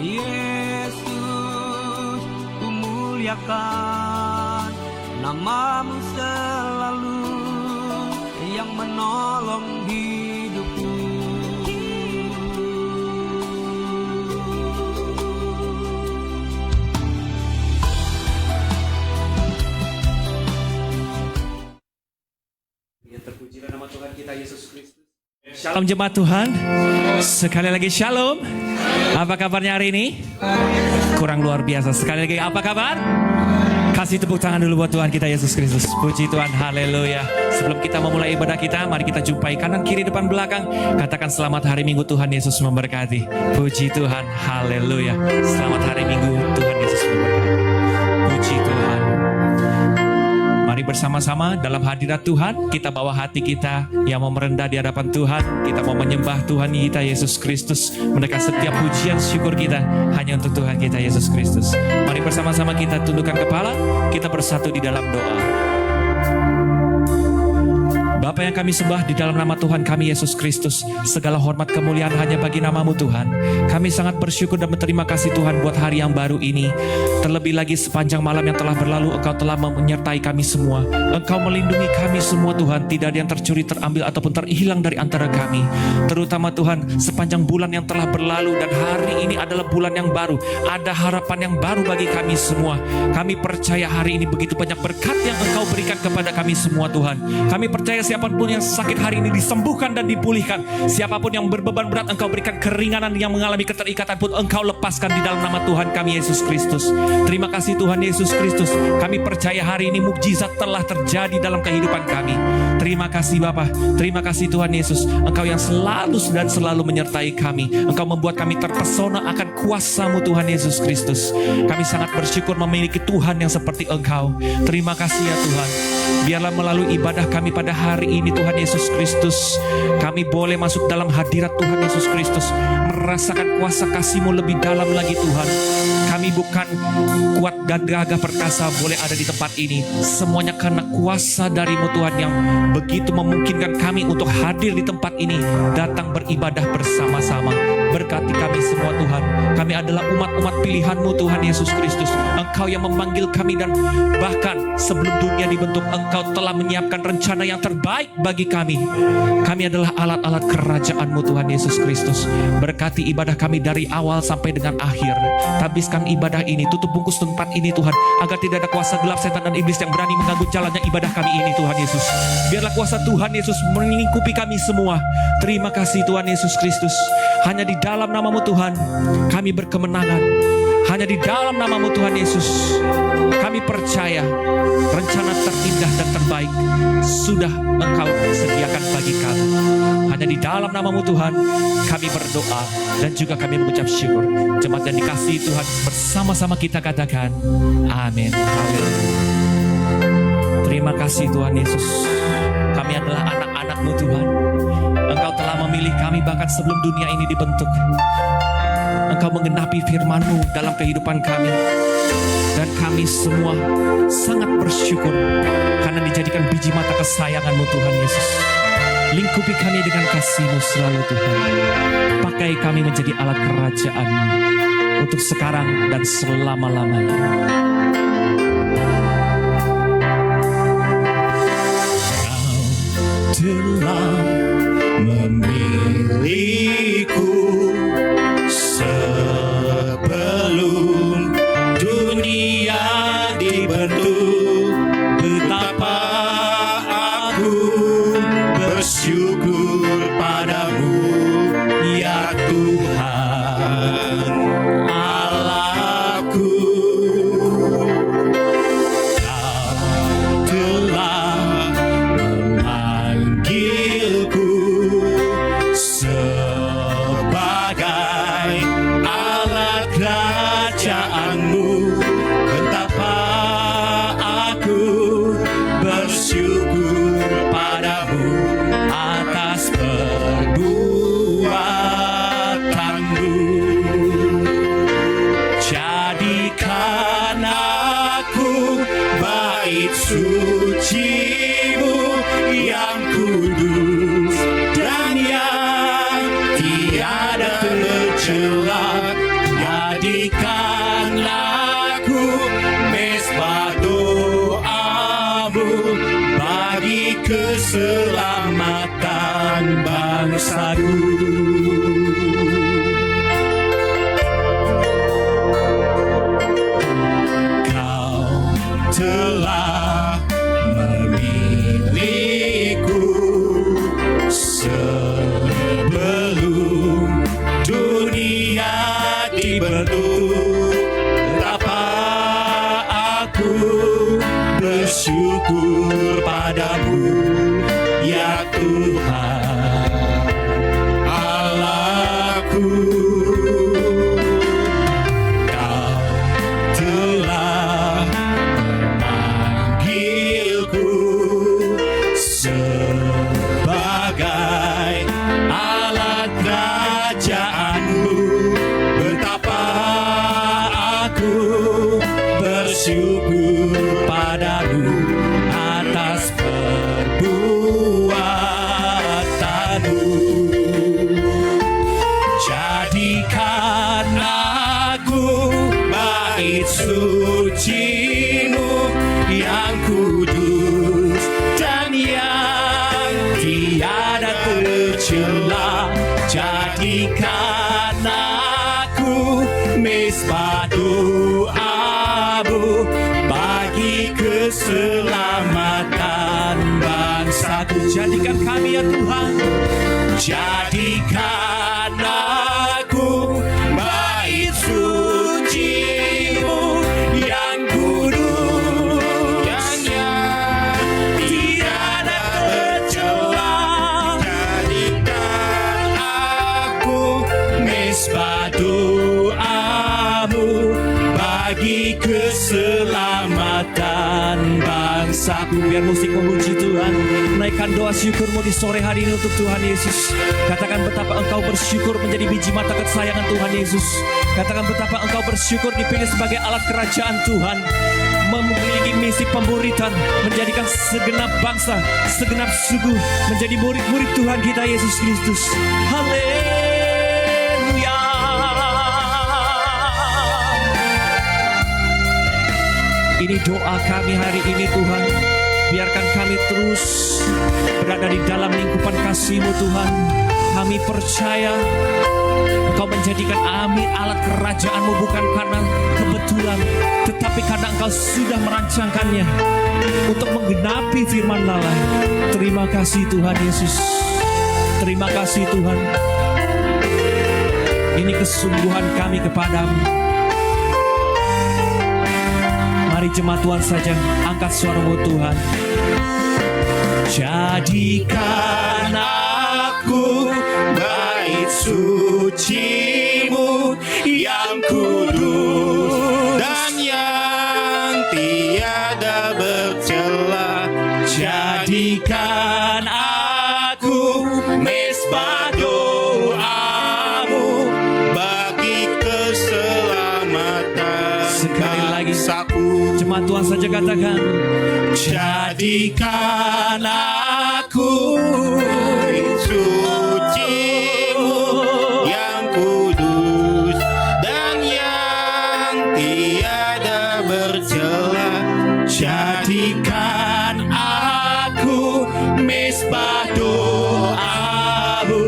Yesus, ku muliakan namamu selalu, yang menolong hidupku. Ya, terpujilah nama Tuhan kita Yesus Kristus. Shalom jemaat Tuhan. Sekali lagi shalom. Apa kabarnya hari ini? Kurang luar biasa. Sekali lagi apa kabar? Kasih tepuk tangan dulu buat Tuhan kita Yesus Kristus. Puji Tuhan, haleluya. Sebelum kita memulai ibadah kita, mari kita jumpai kanan kiri depan belakang. Katakan selamat hari Minggu, Tuhan Yesus memberkati. Puji Tuhan, haleluya. Selamat hari Minggu, Tuhan Yesus memberkati. Puji Tuhan. Mari bersama-sama dalam hadirat Tuhan, kita bawa hati kita yang mau merendah di hadapan Tuhan. Kita mau menyembah Tuhan kita Yesus Kristus. Menekan setiap pujian syukur kita hanya untuk Tuhan kita Yesus Kristus. Mari bersama-sama kita tundukkan kepala, kita bersatu di dalam doa. Bapa yang kami sembah di dalam nama Tuhan kami Yesus Kristus, segala hormat kemuliaan hanya bagi namamu Tuhan. Kami sangat bersyukur dan berterima kasih Tuhan buat hari yang baru ini. Terlebih lagi sepanjang malam yang telah berlalu, Engkau telah menyertai kami semua. Engkau melindungi kami semua Tuhan. Tidak ada yang tercuri, terambil ataupun terhilang dari antara kami. Terutama Tuhan, sepanjang bulan yang telah berlalu dan hari ini adalah bulan yang baru. Ada harapan yang baru bagi kami semua. Kami percaya hari ini begitu banyak berkat yang Engkau berikan kepada kami semua Tuhan. Kami percaya siapapun yang sakit hari ini disembuhkan dan dipulihkan. Siapapun yang berbeban berat Engkau berikan keringanan, yang mengalami keterikatan pun Engkau lepaskan di dalam nama Tuhan kami Yesus Kristus. Terima kasih Tuhan Yesus Kristus. Kami percaya hari ini mukjizat telah terjadi dalam kehidupan kami. Terima kasih Bapa. Terima kasih Tuhan Yesus. Engkau yang selalu dan selalu menyertai kami. Engkau membuat kami terpesona akan kuasa-Mu Tuhan Yesus Kristus. Kami sangat bersyukur memiliki Tuhan yang seperti Engkau. Terima kasih ya Tuhan. Biarlah melalui ibadah kami pada hari ini Tuhan Yesus Kristus, kami boleh masuk dalam hadirat Tuhan Yesus Kristus, merasakan kuasa kasih-Mu lebih dalam lagi Tuhan. Kami bukan kuat dan gagah perkasa boleh ada di tempat ini, semuanya karena kuasa dari-Mu Tuhan yang begitu memungkinkan kami untuk hadir di tempat ini, datang beribadah bersama-sama. Berkati kami semua Tuhan. Kami adalah umat-umat pilihan-Mu Tuhan Yesus Kristus. Engkau yang memanggil kami dan bahkan sebelum dunia dibentuk Engkau telah menyiapkan rencana yang terbaik bagi kami. Kami adalah alat-alat kerajaan-Mu Tuhan Yesus Kristus. Berkati ibadah kami dari awal sampai dengan akhir. Habiskan ibadah ini, tutup bungkus tempat ini Tuhan, agar tidak ada kuasa gelap setan dan iblis yang berani mengganggu jalannya ibadah kami ini Tuhan Yesus. Biarlah kuasa Tuhan Yesus melingkupi kami semua. Terima kasih Tuhan Yesus Kristus. Hanya di dalam namamu Tuhan kami berkemenangan. Hanya di dalam namamu Tuhan Yesus kami percaya rencana terindah dan terbaik sudah Engkau sediakan bagi kami. Hanya di dalam namamu Tuhan kami berdoa dan juga kami mengucap syukur. Jemaat yang dikasihi Tuhan, bersama-sama kita katakan amin. Terima kasih Tuhan Yesus. Kami adalah anak-anak-Mu Tuhan. Engkau telah memilih kami bahkan sebelum dunia ini dibentuk. Engkau menggenapi firman-Mu dalam kehidupan kami. Dan kami semua sangat bersyukur karena dijadikan biji mata kesayangan-Mu Tuhan Yesus. Lingkupi kami dengan kasih-Mu selalu Tuhan. Pakai kami menjadi alat kerajaan-Mu untuk sekarang dan selama-lamanya. Kau telah memilihku sebelum dunia dibentuk. Betapa aku bersyukur padamu ya Tuhan Allahku. Kau telah memanggilku sebagai alat kerajaan-Mu. Betapa aku bersyukur padamu atas perbuatan-Mu. Jadikan aku bait suci-Mu yang kudus dan yang tiada tercela. dibentuk. Betapa aku bersyukur padamu, ya Tuhan Allahku. Kau telah memanggilku sebagai alat kerajaanmu. Betapa aku bersyukur padamu atas perbuatanmu. Jadikan aku bait suci-Mu yang kudus dan yang tiada tercela. Jadikan aku misbah doa-Mu bagi keselamatan bangsaku. Jadikan kami, ya Tuhan, jadikan aku bait suci-Mu yang kudus dan yang tiada tercela. Jadikan aku misbah doa-Mu bagi keselamatan bangsaku. Biar musik memuji Tuhan, naikkan doa syukurmu di sore hari ini untuk Tuhan Yesus. Katakan betapa engkau bersyukur menjadi biji mata kesayangan Tuhan Yesus. Katakan betapa engkau bersyukur dipilih sebagai alat kerajaan Tuhan, memiliki misi pemburitan, menjadikan segenap bangsa, segenap suku menjadi murid-murid Tuhan kita Yesus Kristus. Haleluya. Ini doa kami hari ini Tuhan. Biarkan kami terus berada di dalam lingkupan kasih-Mu Tuhan. Kami percaya Engkau menjadikan kami alat kerajaan-Mu bukan karena kebetulan, tetapi karena Engkau sudah merancangkannya untuk menggenapi firman Allah. Terima kasih Tuhan Yesus. Terima kasih Tuhan. Ini kesungguhan kami kepadamu. Mari jemaat Tuhan saja angkat suaramu Tuhan. Jadikan aku bait suci-Mu yang kudus dan yang tiada bercela. Jadikan aku misbah doa-Mu bagi keselamatan. Sekali lagi jemaat Tuhan saja katakan, jadikan aku suci-Mu yang kudus dan yang tiada bercela. Jadikan aku misbah doa-Mu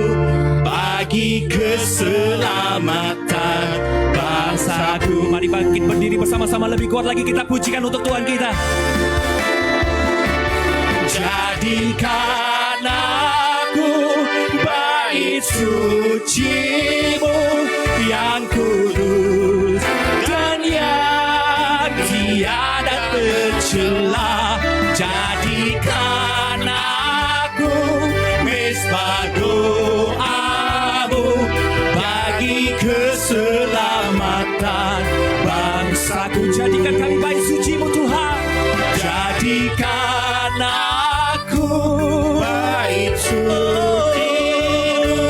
bagi keselamatan bangsaku. Mari bangkit berdiri bersama-sama, lebih kuat lagi kita pujikan untuk Tuhan kita. Jadikan aku bait suci-Mu yang kudus dan yang tiada tercela. Jadikan aku misbah doa-Mu bagi keselamatan bangsaku. Jadikan kami bait suci-Mu Tuhan. Jadikan aku bait suci-Mu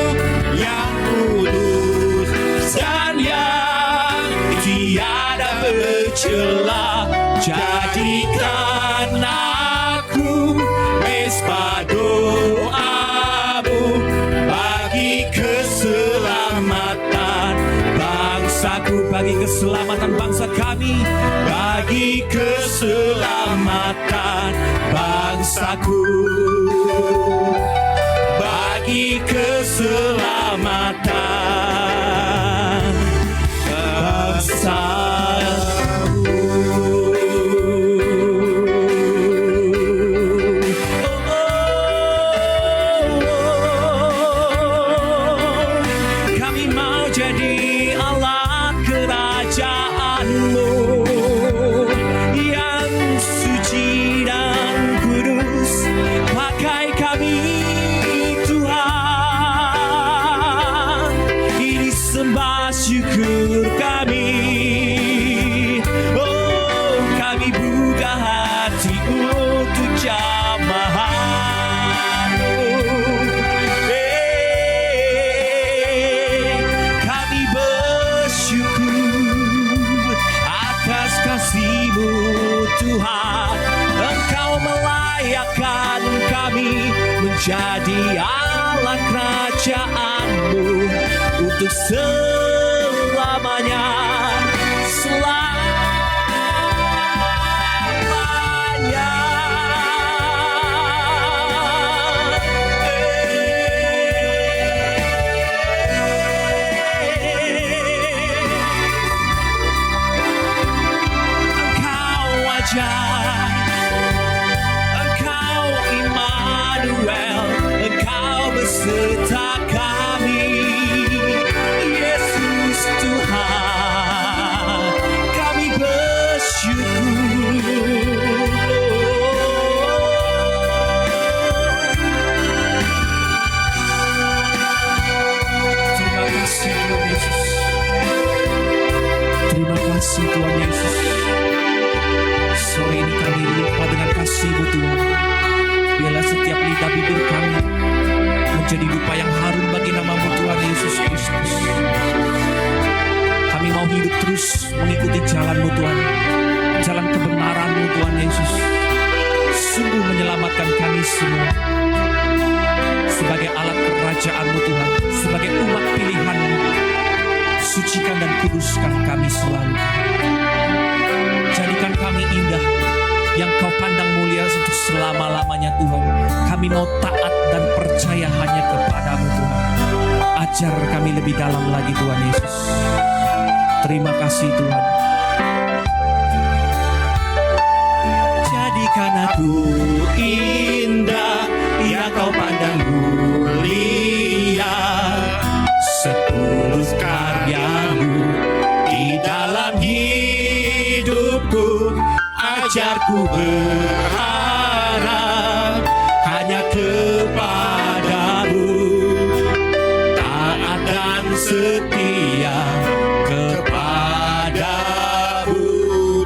yang kudus dan yang tiada bercela. Jadikan aku misbah doa-Mu bagi keselamatan bangsaku, bagi keselamatan bangsa kami, bagi keselamatan bangsaku, bagi keselamatan bangsaku. Kami mau jadi alat syukur kami. Oh, kami buka hati untuk jamaah-Mu. Kami bersyukur atas kasih-Mu Tuhan. Engkau melayakkan kami menjadi alat kerajaan-Mu untuk selamanya. Selamanya. Engkau ajaib, Engkau Immanuel, Engkau beserta kami. Yesus Tuhan, kami bersyukur. Terima kasih Tuhan Yesus. Terima kasih Tuhan Yesus. Sore ini kami lupa dengan kasih-Mu Tuhan. Biarlah setiap lidah bibir kami menjadi dupa yang harum bagi nama-Mu Tuhan Yesus Kristus. Kami mau hidup terus mengikuti jalan-Mu Tuhan, jalan kebenaran-Mu Tuhan Yesus. Sungguh menyelamatkan kami semua sebagai alat kerajaan-Mu Tuhan, sebagai umat pilihan-Mu. Sucikan dan kuduskan kami selalu. Jadikan kami indah yang Kau pandang mulia untuk selama-lamanya Tuhan. Kami mau taat dan percaya hanya kepada-Mu Tuhan. Ajar kami lebih dalam lagi Tuhan Yesus. Terima kasih Tuhan. Jadikan aku indah yang Kau pandang mulia, setulus karya-Mu di dalam hidupku. Ajarku berharap hanya kepada-Mu, taat dan setia kepada-Mu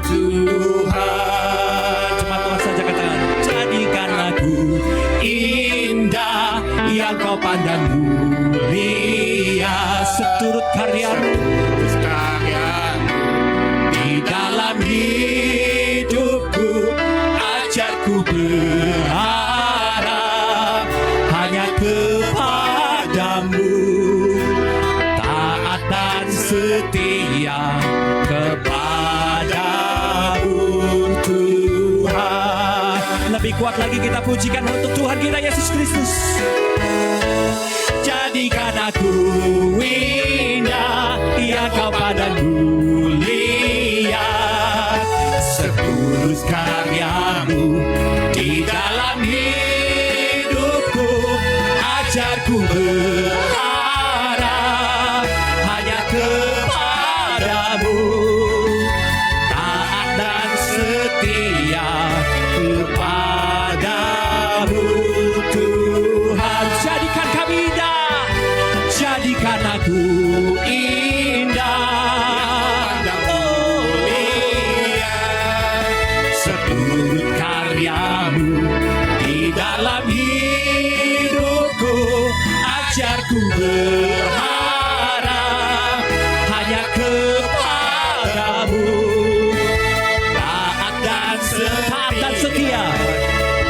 Tuhan. Cuma Tuhan saja katakan, jadikan aku indah yang Kau pandang mulia, seturut karya-Mu di dalam hidupku. Ajarku berharap hanya kepada-Mu, taat dan setia kepada-Mu Tuhan. Lebih kuat lagi kita pujikan untuk Tuhan kita Yesus Kristus. Jadikan aku indah yang Kau pandang mulia, setulus karya-Mu di dalam hidupku. Ajarku berharap hanya kepada-Mu, taat dan setia kepada-Mu Tuhan. Jadikan kami indah, jadikan aku indah, seturut karya-Mu di dalam hidupku. Ajarku berharap hanya kepada-Mu, taat dan setia,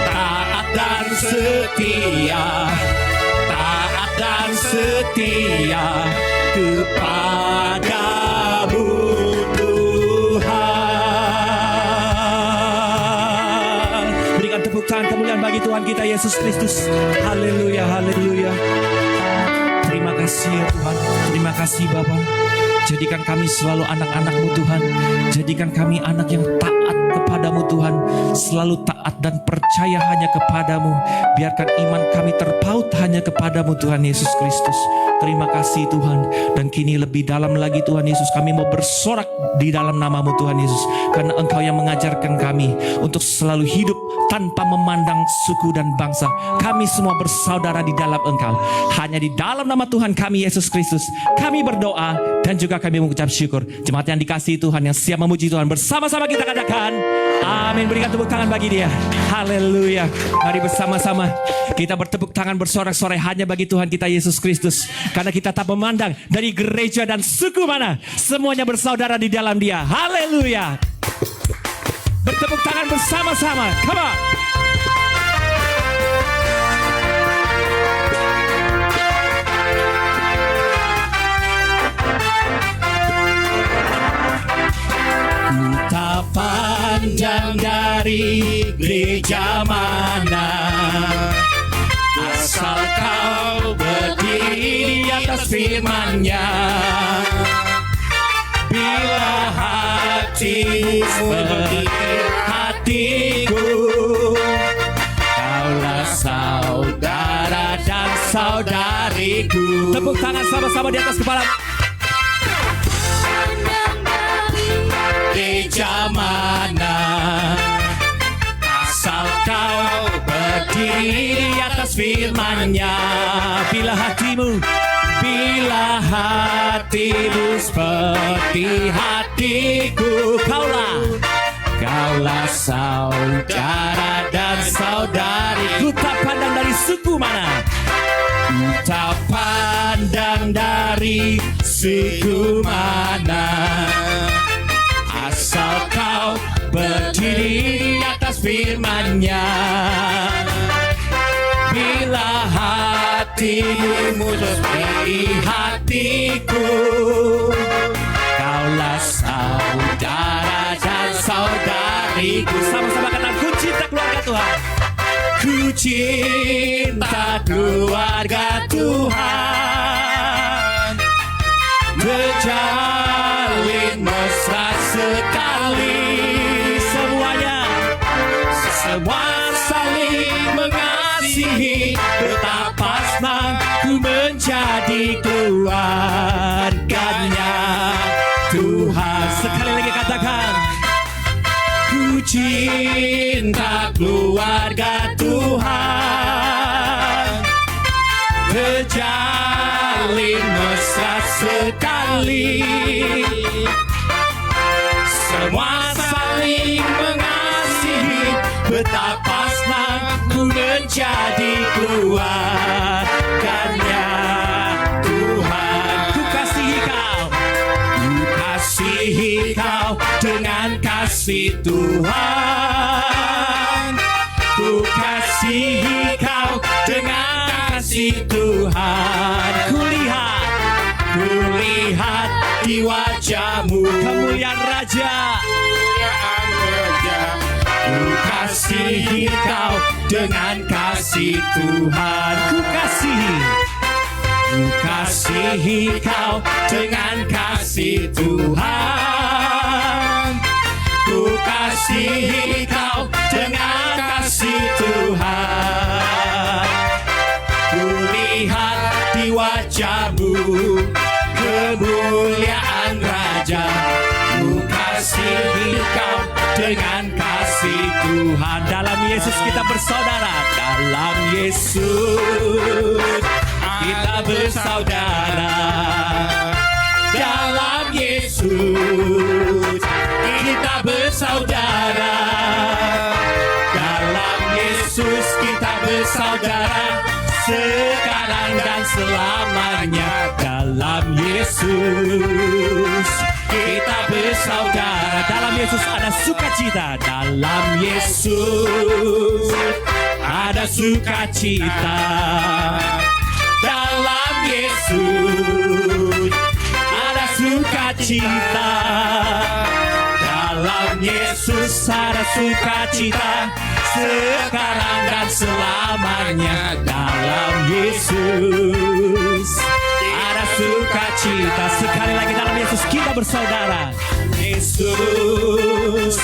taat dan setia, taat dan setia kepada-Mu Tuhan. Berikan tepuk tangan kemuliaan bagi Tuhan kita Yesus Kristus. Haleluya, haleluya. Terima kasih ya Tuhan, terima kasih Bapa. Jadikan kami selalu anak-anak-Mu Tuhan. Jadikan kami anak yang taat kepada-Mu Tuhan, selalu taat dan percaya hanya kepada-Mu. Biarkan iman kami terpaut hanya kepada-Mu Tuhan Yesus Kristus. Terima kasih Tuhan. Dan kini lebih dalam lagi Tuhan Yesus, kami mau bersorak di dalam nama-Mu Tuhan Yesus. Karena Engkau yang mengajarkan kami untuk selalu hidup tanpa memandang suku dan bangsa. Kami semua bersaudara di dalam Engkau. Hanya di dalam nama Tuhan kami Yesus Kristus kami berdoa Dan juga kami mengucap syukur. Jemaat yang dikasihi Tuhan, yang siap memuji Tuhan, bersama-sama kita katakan amin. Berikan tepuk tangan bagi dia. Haleluya. Mari bersama-sama kita bertepuk tangan bersorak-sorai hanya bagi Tuhan kita Yesus Kristus. Karena kita tak memandang dari gereja dan suku mana, semuanya bersaudara di dalam dia. Haleluya. Bertepuk tangan bersama-sama. Come on. Tak pandang dari gereja mana, asal kau berdiri di atas firman-Nya. Bila hatimu seperti hatiku, kaulah saudara dan saudariku. Tepuk tangan sama-sama di atas kepala. Gereja mana, asal kau berdiri di atas firman-Nya. Bila hatimu seperti hatiku, kaulah saudara dan saudariku. Tak pandang dari suku mana, tak pandang dari suku mana, asal kau berdiri di atas firman-Nya. Bila hatimu seperti hatiku, kaulah saudara dan saudariku. Sama-sama katakan, ku cinta keluarga Tuhan. Ku cinta keluarga Tuhan, terjalin mesra sekali. Semua saling mengasihi, betapa senang ku menjadi keluarganya Tuhan. Sekali lagi katakan, ku cinta keluarga Tuhan, terjalin mesra sekali. Semua saling mengasihi, betapa senang ku menjadi keluarganya Tuhan. Ku kasihi kau dengan kasih Tuhan. Ku kasihi kau dengan kasih Tuhan. Kulihat di wajahmu kemuliaan Raja. Ku kasihi kau dengan kasih Tuhan. Ku kasihi kau dengan kasih Tuhan. Ku kasihi kau dengan kasih Tuhan. Kulihat di wajahmu kemuliaan Raja. Ku kasihi kau dengan kasih Tuhan. Dalam Yesus kita bersaudara. Dalam Yesus kita bersaudara. Dalam Yesus kita bersaudara. Dalam Yesus kita bersaudara, sekarang dan selamanya. Dalam Yesus kita bersaudara. Dalam Yesus ada sukacita. Dalam Yesus ada sukacita. Dalam Yesus ada sukacita. Dalam Yesus ada sukacita, sekarang dan selamanya. Dalam Yesus ada sukacita. Sekali lagi, dalam Yesus kita bersaudara. Yesus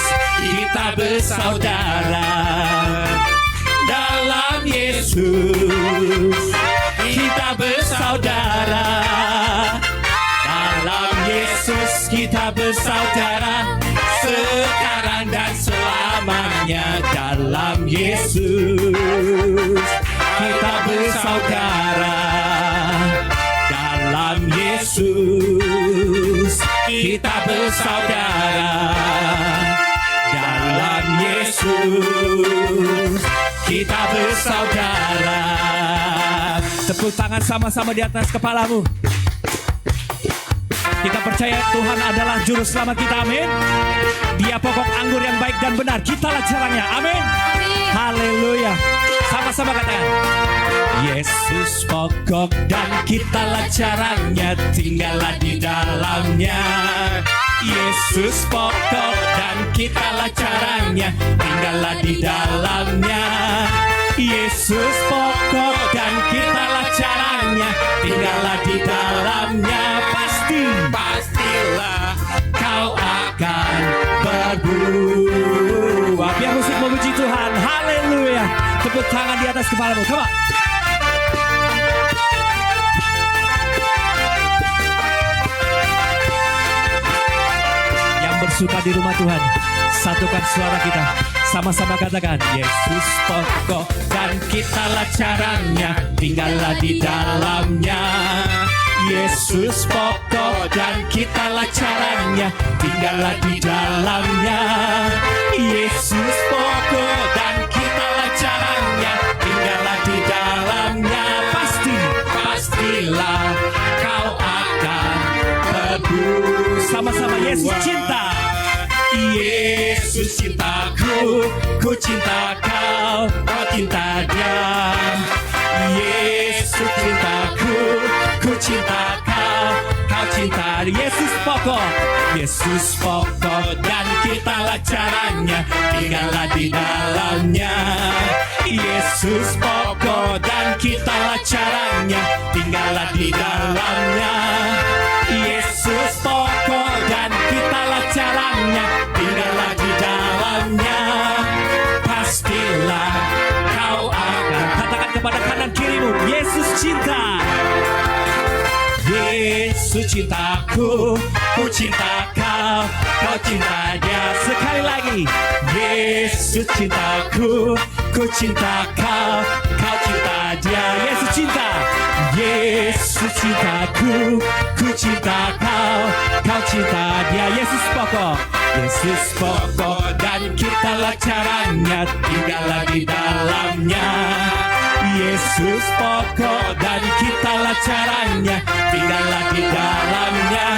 kita bersaudara. Dalam Yesus kita bersaudara. Dalam Yesus kita bersaudara, sekarang dan selamanya. Dalam Yesus kita bersaudara. Dalam Yesus kita bersaudara dalam Yesus. Kita bersaudara. Tepuk tangan sama-sama di atas kepalamu. Kita percaya Tuhan adalah juru selamat kita, amin. Dia pokok anggur yang baik dan benar, kitalah caranya, amin. Haleluya. Sama-sama katakan, Yesus pokok dan kitalah caranya, tinggallah di dalamnya. Yesus pokok dan kitalah caranya, tinggallah di dalamnya. Yesus pokok dan kitalah caranya, tinggallah di dalamnya. Pastilah kau akan berbuah. Biar musik memuji Tuhan. Haleluya. Tepuk tangan di atas kepalamu. Come on. Yang bersuka di rumah Tuhan, satukan suara kita. Sama-sama katakan, Yesus pokok dan kitalah caranya, tinggallah di dalamnya. Yesus pokok dan kitalah caranya, tinggallah di dalamnya. Yesus pokok dan kitalah caranya, tinggallah di dalamnya. Pastilah kau akan berbuah. Sama-sama, Yesus cinta. Yesus cintaku, ku cinta kau, kau cinta dia. Yesus cintaku, ku cinta kau, kau cinta dia. Yesus pokok dan kitalah caranya, tinggallah di dalamnya. Yesus pokok dan kitalah caranya, tinggallah di dalamnya. Yesus pokok dan kitalah caranya, tinggallah di dalamnya. Pastilah kau akan. Katakan kepada kanan kirimu, Yesus cinta. Yesus cintaku, ku cinta kau, kau cinta dia. Sekali lagi, Yesus cintaku, ku cinta kau, kau cinta dia. Yesus cinta. Yesus cintaku, ku cinta kau, kau cinta dia. Yesus pokok dan kitalah caranya, tinggallah di dalamnya. Yesus pokok dan kitalah caranya, tinggallah di dalamnya.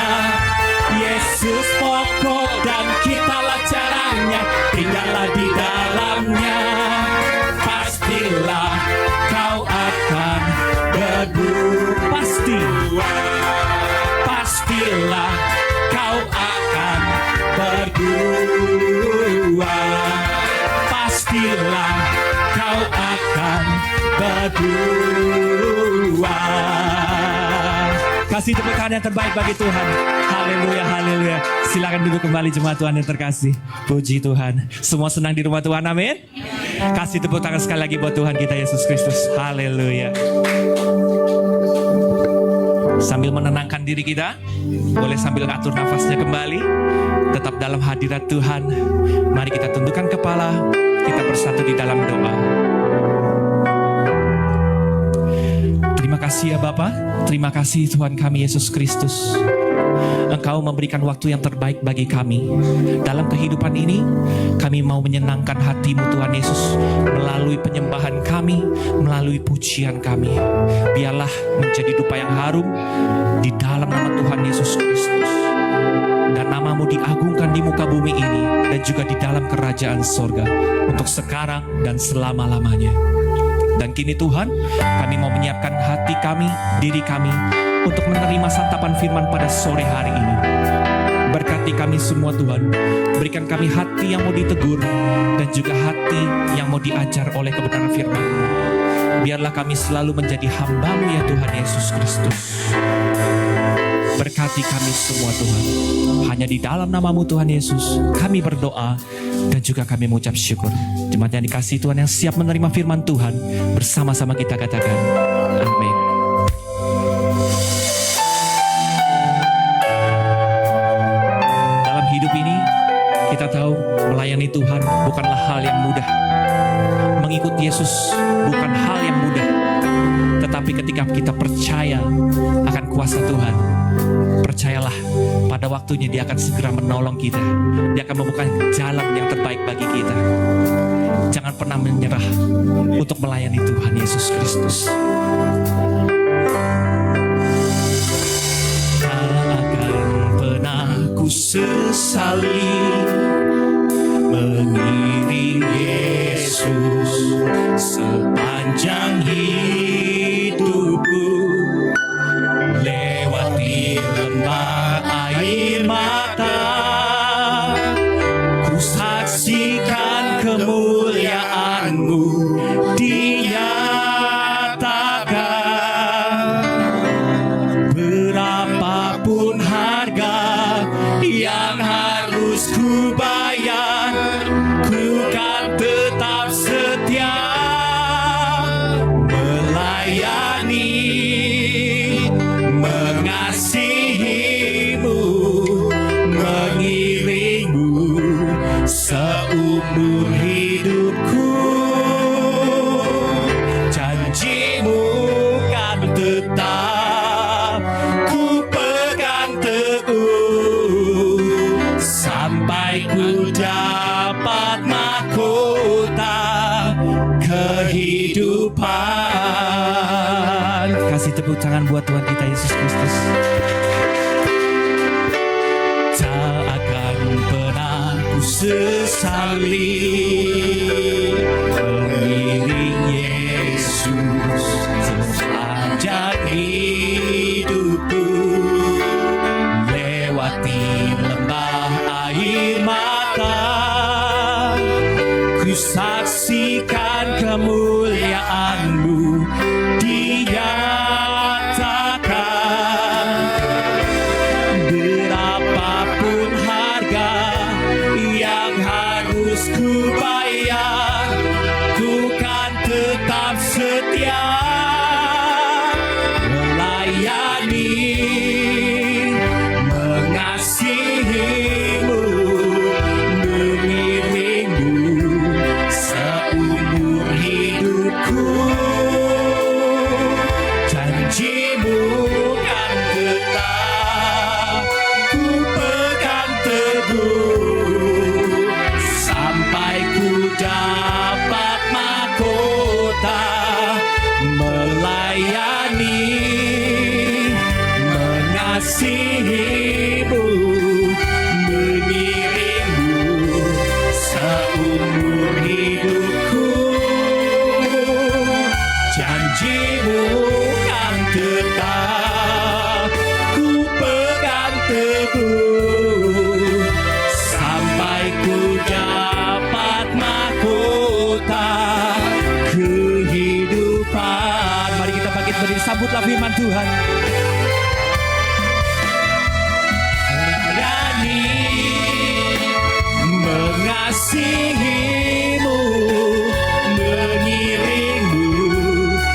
Yesus pokok dan kitalah caranya, tinggallah di dalamnya. Pastilah kau akan berbuah. Pastilah kau akan berbuah. Pastilah kau akan berbuah. Kasih tepuk tangan yang terbaik bagi Tuhan. Haleluya, haleluya. Silakan duduk kembali jemaat Tuhan yang terkasih. Puji Tuhan. Semua senang di rumah Tuhan, amin. Kasih tepuk tangan sekali lagi buat Tuhan kita Yesus Kristus. Haleluya. Sambil menenangkan diri kita, boleh sambil atur nafasnya kembali. Tetap dalam hadirat Tuhan. Mari kita tundukkan kepala. Kita bersatu di dalam doa. Terima kasih ya Bapa. Terima kasih Tuhan kami Yesus Kristus. Engkau memberikan waktu yang terbaik bagi kami. Dalam kehidupan ini, kami mau menyenangkan hati-Mu Tuhan Yesus melalui penyembahan kami, melalui pujian kami. Biarlah menjadi dupa yang harum di dalam nama Tuhan Yesus Kristus. Dan nama-Mu diagungkan di muka bumi ini dan juga di dalam kerajaan sorga untuk sekarang dan selama-lamanya. Dan kini Tuhan, kami mau menyiapkan hati kami, diri kami untuk menerima santapan firman pada sore hari ini. Berkati kami semua Tuhan, berikan kami hati yang mau ditegur dan juga hati yang mau diajar oleh kebenaran firman-Mu. Biarlah kami selalu menjadi hamba-Mu ya Tuhan Yesus Kristus. Berkati kami semua Tuhan. Hanya di dalam nama-Mu Tuhan Yesus kami berdoa dan juga kami mengucap syukur. Jemaat yang dikasihi Tuhan yang siap menerima firman Tuhan, bersama-sama kita katakan amin. Dalam hidup ini kita tahu melayani Tuhan bukanlah hal yang mudah. Mengikut Yesus bukan hal yang mudah. Tetapi ketika kita percaya akan kuasa Tuhan, percayalah, pada waktunya Dia akan segera menolong kita. Dia akan membuka jalan yang terbaik bagi kita. Jangan pernah menyerah untuk melayani Tuhan Yesus Kristus. Tak akan pernah ku sesali mengiring Yesus sepanjang hidupku, lewati lembah air mata, ku saksikan kemuliaan-Mu dinyatakan. Berapapun harga yang harus ku bayar, ku kan tetap setia melayani, mengasihi-Mu, mengiring-Mu seumur hidupku. Janji-Mu kan tetap ku pegang teguh sampai ku dapat mahkota kehidupan. Kasih tepuk tangan buat Tuhan kita Yesus Kristus. Tak akan pernah ku sesali mengiring Yesus sepanjang hidupku, lewati lembah air mata, ku saksikan kemuliaan-Mu dinyatakan. Berapapun harga yang harus ku bayar, ku kan tetap setia melayani, mengasihi-Mu, mengiring-Mu seumur hidupku. Janji-Mu kan tetap ku pegang teguh sampai ku dapat mahkota melayani, mengasihi-Mu, mengiring-Mu seumur hidupku. Janji-Mu kan tetap ku pegang teguh sampai ku dapat mahkota kehidupan. Mari kita bangkit berdiri, sambutlah firman Tuhan. Melayani, mengasihi-Mu, mengiring-Mu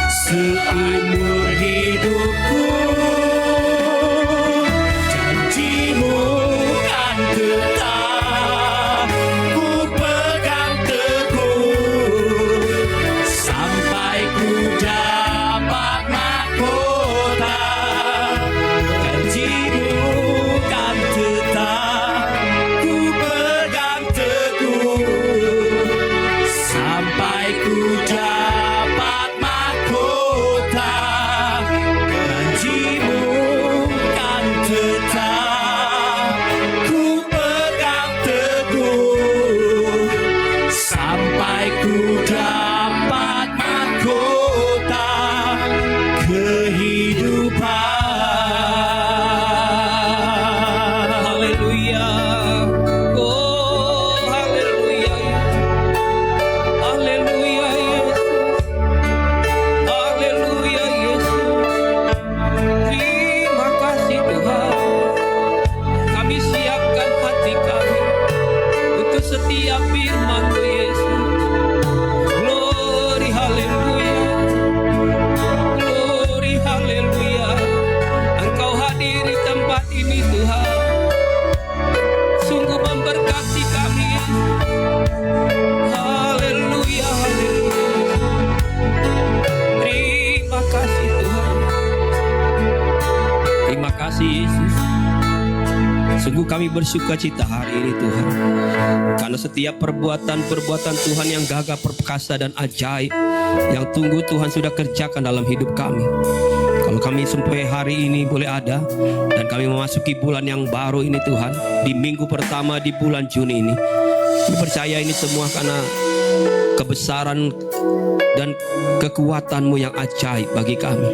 seumur hidupku. Janji-Mu kan tetap ku pegang teguh sampai ku dapat mahkota Yesus. Sungguh kami bersuka cita hari ini Tuhan, karena setiap perbuatan-perbuatan Tuhan yang gagah, perkasa dan ajaib yang tunggu Tuhan sudah kerjakan dalam hidup kami. Kalau kami sampai hari ini boleh ada, dan kami memasuki bulan yang baru ini Tuhan, di minggu pertama di bulan Juni ini, kami percaya ini semua karena kebesaran dan kekuatan-Mu yang ajaib bagi kami.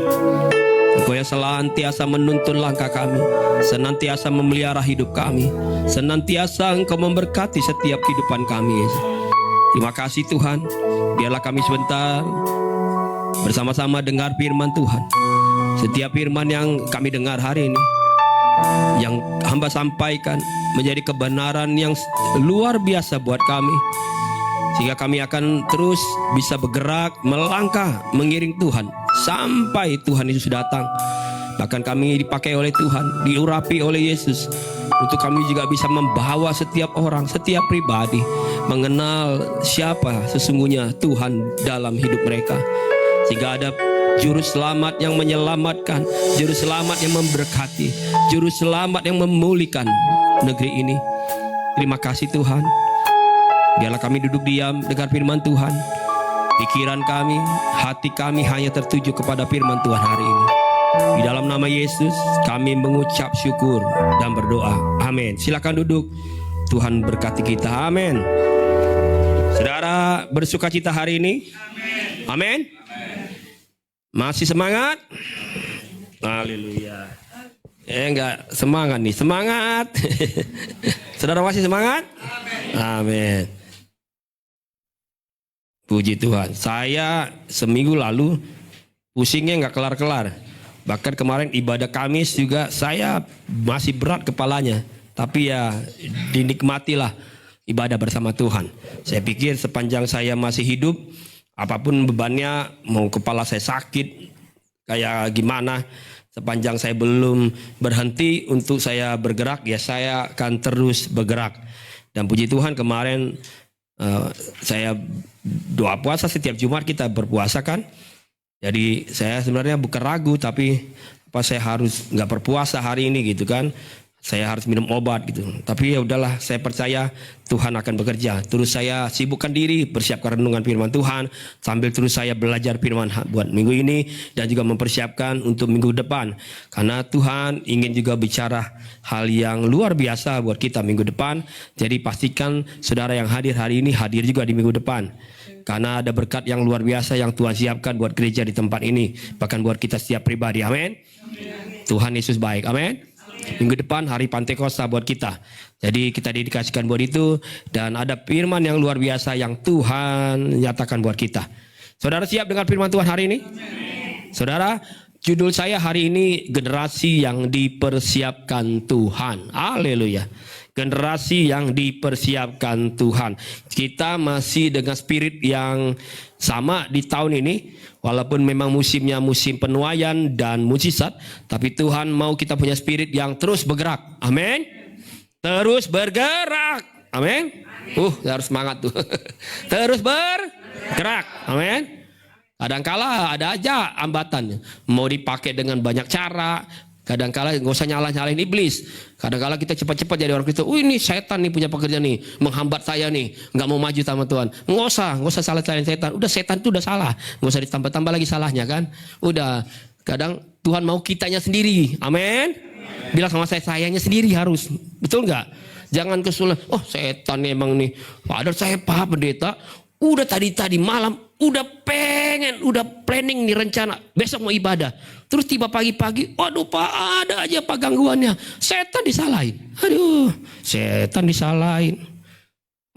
Engkau yang senantiasa menuntun langkah kami, senantiasa memelihara hidup kami, senantiasa Engkau memberkati setiap kehidupan kami, Yesus. Terima kasih Tuhan. Biarlah kami sebentar bersama-sama dengar firman Tuhan. Setiap firman yang kami dengar hari ini, yang hamba sampaikan, menjadi kebenaran yang luar biasa buat kami, sehingga kami akan terus bisa bergerak, melangkah, mengiring Tuhan sampai Tuhan Yesus datang. Bahkan kami dipakai oleh Tuhan, diurapi oleh Yesus, untuk kami juga bisa membawa setiap orang, setiap pribadi mengenal siapa sesungguhnya Tuhan dalam hidup mereka, sehingga ada juru selamat yang menyelamatkan, juru selamat yang memberkati, juru selamat yang memulihkan negeri ini. Terima kasih Tuhan. Biarlah kami duduk diam dengar firman Tuhan. Pikiran kami, hati kami hanya tertuju kepada firman Tuhan hari ini. Di dalam nama Yesus kami mengucap syukur dan berdoa. Amin. Silakan duduk. Tuhan berkati kita. Amin. Saudara bersuka cita hari ini? Amin. Masih semangat? Haleluya. Enggak semangat nih. Semangat. Saudara masih semangat? Amin. Puji Tuhan. Saya seminggu lalu pusingnya nggak kelar-kelar. Bahkan kemarin ibadah Kamis juga saya masih berat kepalanya. Tapi ya dinikmatilah ibadah bersama Tuhan. Saya pikir sepanjang saya masih hidup, apapun bebannya, mau kepala saya sakit kayak gimana, sepanjang saya belum berhenti untuk saya bergerak, ya saya akan terus bergerak. Dan puji Tuhan kemarin saya doa puasa setiap Jumat, kita berpuasa kan. Jadi saya sebenarnya bukan ragu, tapi apa saya harus nggak berpuasa hari ini gitu kan. Saya harus minum obat gitu. Tapi ya udahlah, saya percaya Tuhan akan bekerja. Terus saya sibukkan diri, persiapkan renungan firman Tuhan, sambil terus saya belajar firman buat minggu ini, dan juga mempersiapkan untuk minggu depan. Karena Tuhan ingin juga bicara hal yang luar biasa buat kita minggu depan. Jadi pastikan saudara yang hadir hari ini hadir juga di minggu depan. Karena ada berkat yang luar biasa yang Tuhan siapkan buat gereja di tempat ini. Bahkan buat kita setiap pribadi. Amin. Tuhan Yesus baik. Amin. Minggu depan hari Pantekosta buat kita. Jadi kita dedikasikan buat itu. Dan ada firman yang luar biasa yang Tuhan nyatakan buat kita. Saudara siap dengan firman Tuhan hari ini? Saudara, judul saya hari ini generasi yang dipersiapkan Tuhan. Haleluya. Generasi yang dipersiapkan Tuhan. Kita masih dengan spirit yang sama di tahun ini. Walaupun memang musimnya musim penuaian dan mukjizat, tapi Tuhan mau kita punya spirit yang terus bergerak. Amin. Terus bergerak. Amin. Harus semangat tuh. Terus bergerak. Amin. Kadangkala ada aja hambatan. Mau dipakai dengan banyak cara. Kadangkala nggak usah nyalahin iblis. Kadangkala kita cepat-cepat jadi orang Kristen. Ini setan nih punya pekerjaan nih, menghambat saya nih, nggak mau maju sama Tuhan. Nggak usah salahin setan. Udah setan itu udah salah, nggak usah ditambah-tambah lagi salahnya kan. Udah. Kadang Tuhan mau kitanya sendiri. Amin. Bilang sama sayanya sendiri harus. Betul nggak? Jangan kesulitan. Oh setan emang nih. Padahal saya paham pendeta. Udah tadi malam, udah planning nih rencana. Besok mau ibadah. Terus tiba pagi-pagi, waduh Pak ada aja Pak gangguannya. Setan disalahin. Aduh, setan disalahin.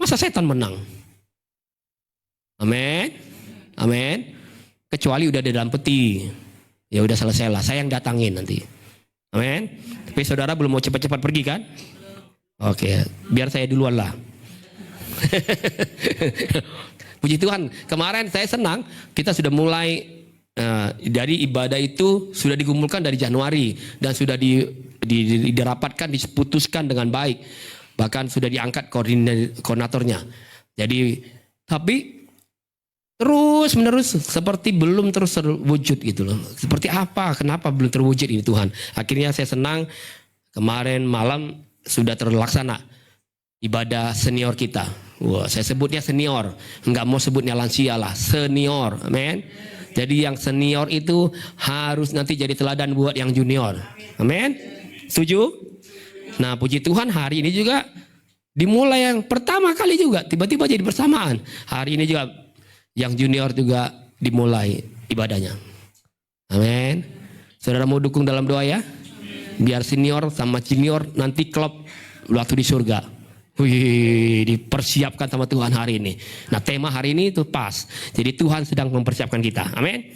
Masa setan menang? Amin. Amin. Kecuali udah di dalam peti. Ya udah selesai lah, saya yang datangin nanti. Amin. Tapi saudara belum mau cepat-cepat pergi kan? Oke, biar saya duluan lah. Puji Tuhan, kemarin saya senang kita sudah mulai dari ibadah itu sudah dikumpulkan dari Januari dan sudah dirapatkan, diputuskan dengan baik. Bahkan sudah diangkat koordinatornya. Jadi tapi terus menerus seperti belum terus terwujud gitu loh. Seperti apa? Kenapa belum terwujud ini Tuhan? Akhirnya saya senang Kemarin malam sudah terlaksana ibadah senior kita. Wah, saya sebutnya senior, nggak mau sebutnya lansia lah, senior, amin. Jadi yang senior itu harus nanti jadi teladan buat yang junior, amin. Setuju? Nah, puji Tuhan hari ini juga dimulai yang pertama kali juga, tiba-tiba jadi bersamaan. Hari ini juga yang junior juga dimulai ibadahnya, amin. Saudara mau dukung dalam doa ya? Biar senior sama junior nanti klop waktu di surga. Wih, dipersiapkan sama Tuhan hari ini. Nah, tema hari ini itu pas. Jadi Tuhan sedang mempersiapkan kita. Amin.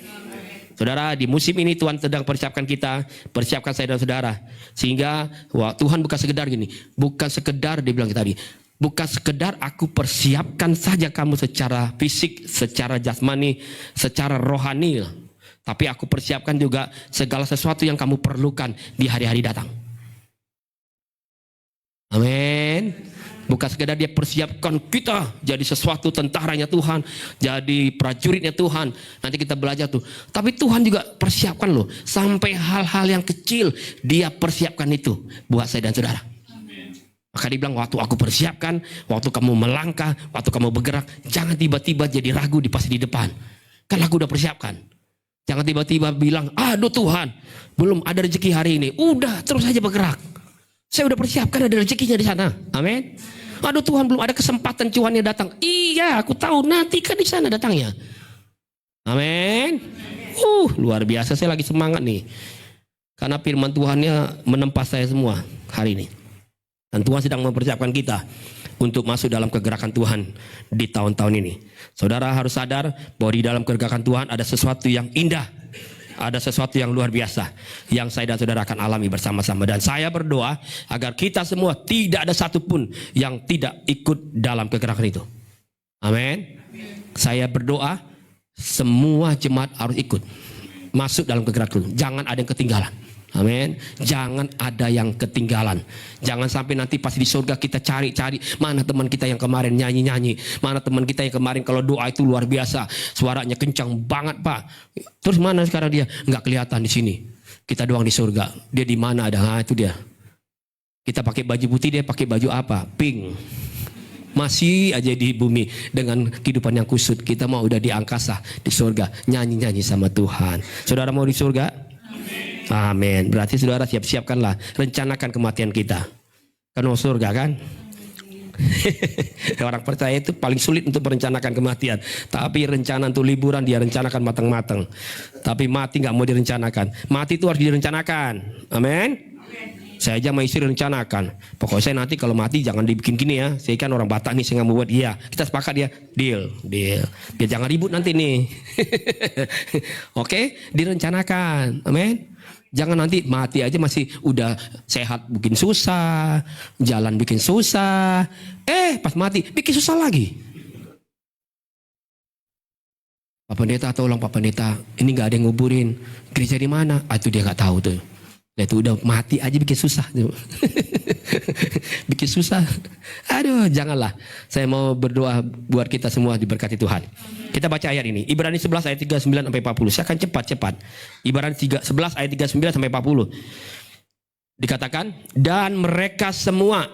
Saudara, di musim ini Tuhan sedang persiapkan kita, persiapkan saya dan saudara. Sehingga Tuhan bukan sekedar gini, bukan sekedar dia bilang tadi, bukan sekedar aku persiapkan saja kamu secara fisik, secara jasmani, secara rohani, tapi aku persiapkan juga segala sesuatu yang kamu perlukan di hari-hari datang. Amin. Bukan sekedar dia persiapkan kita jadi sesuatu tentaranya Tuhan, jadi prajuritnya Tuhan. Nanti kita belajar tuh. Tapi Tuhan juga persiapkan loh, sampai hal-hal yang kecil dia persiapkan itu buat saya dan saudara. Amen. Maka dia bilang, waktu aku persiapkan, waktu kamu melangkah, waktu kamu bergerak, jangan tiba-tiba jadi ragu di pasti di depan. Kan aku udah persiapkan. Jangan tiba-tiba bilang, aduh Tuhan, belum ada rezeki hari ini. Udah, terus saja bergerak. Saya udah persiapkan ada rezekinya di sana. Amin. Aduh Tuhan, belum ada kesempatan cuannya datang. Iya, aku tahu nanti kan di sana datangnya. Amin. Luar biasa, saya lagi semangat nih. Karena firman Tuhannya menempa saya semua hari ini. Dan Tuhan sedang mempersiapkan kita untuk masuk dalam kegerakan Tuhan di tahun-tahun ini. Saudara harus sadar bahwa di dalam kegerakan Tuhan ada sesuatu yang indah. Ada sesuatu yang luar biasa yang saya dan saudara akan alami bersama-sama. Dan saya berdoa agar kita semua tidak ada satupun yang tidak ikut dalam kegerakan itu. Amin. Saya berdoa semua jemaat harus ikut masuk dalam kegerakan itu. Jangan ada yang ketinggalan. Amin. Jangan ada yang ketinggalan. Jangan sampai nanti pas di surga kita cari-cari mana teman kita yang kemarin nyanyi-nyanyi, mana teman kita yang kemarin kalau doa itu luar biasa, suaranya kencang banget Pak. Terus mana sekarang dia? Nggak kelihatan di sini. Kita doang di surga. Dia di mana ada? Nah, itu dia. Kita pakai baju putih, dia pakai baju apa? Pink. Masih aja di bumi dengan kehidupan yang kusut. Kita mau udah di angkasa, di surga, nyanyi-nyanyi sama Tuhan. Saudara mau di surga? Amin. Berarti saudara siap-siapkanlah, rencanakan kematian kita. Kan mau surga kan? Orang percaya itu paling sulit untuk merencanakan kematian. Tapi rencana untuk liburan dia rencanakan matang-matang. Tapi mati nggak mau direncanakan. Mati itu harus direncanakan. Amin. Saya aja sama istri rencanakan. Pokoknya saya nanti kalau mati jangan dibikin gini ya. Saya kan orang Batak nih, saya nggak mau buat. Iya, kita sepakat ya. Deal. Biar jangan ribut nanti nih. Oke, direncanakan. Amin. Jangan nanti mati aja masih udah sehat bikin susah, jalan bikin susah. Pas mati bikin susah lagi. Pak Pendeta tolong Pak Pendeta, ini nggak ada yang nguburin. Gereja di mana? Itu dia nggak tahu tuh. Itu udah mati aja bikin susah. Bikin susah. Aduh, janganlah. Saya mau berdoa buat kita semua diberkati Tuhan. Kita baca ayat ini. Ibrani 11 ayat 39 sampai 40. Saya akan cepat-cepat. Ibrani 11 ayat 39 sampai 40. Dikatakan, dan mereka semua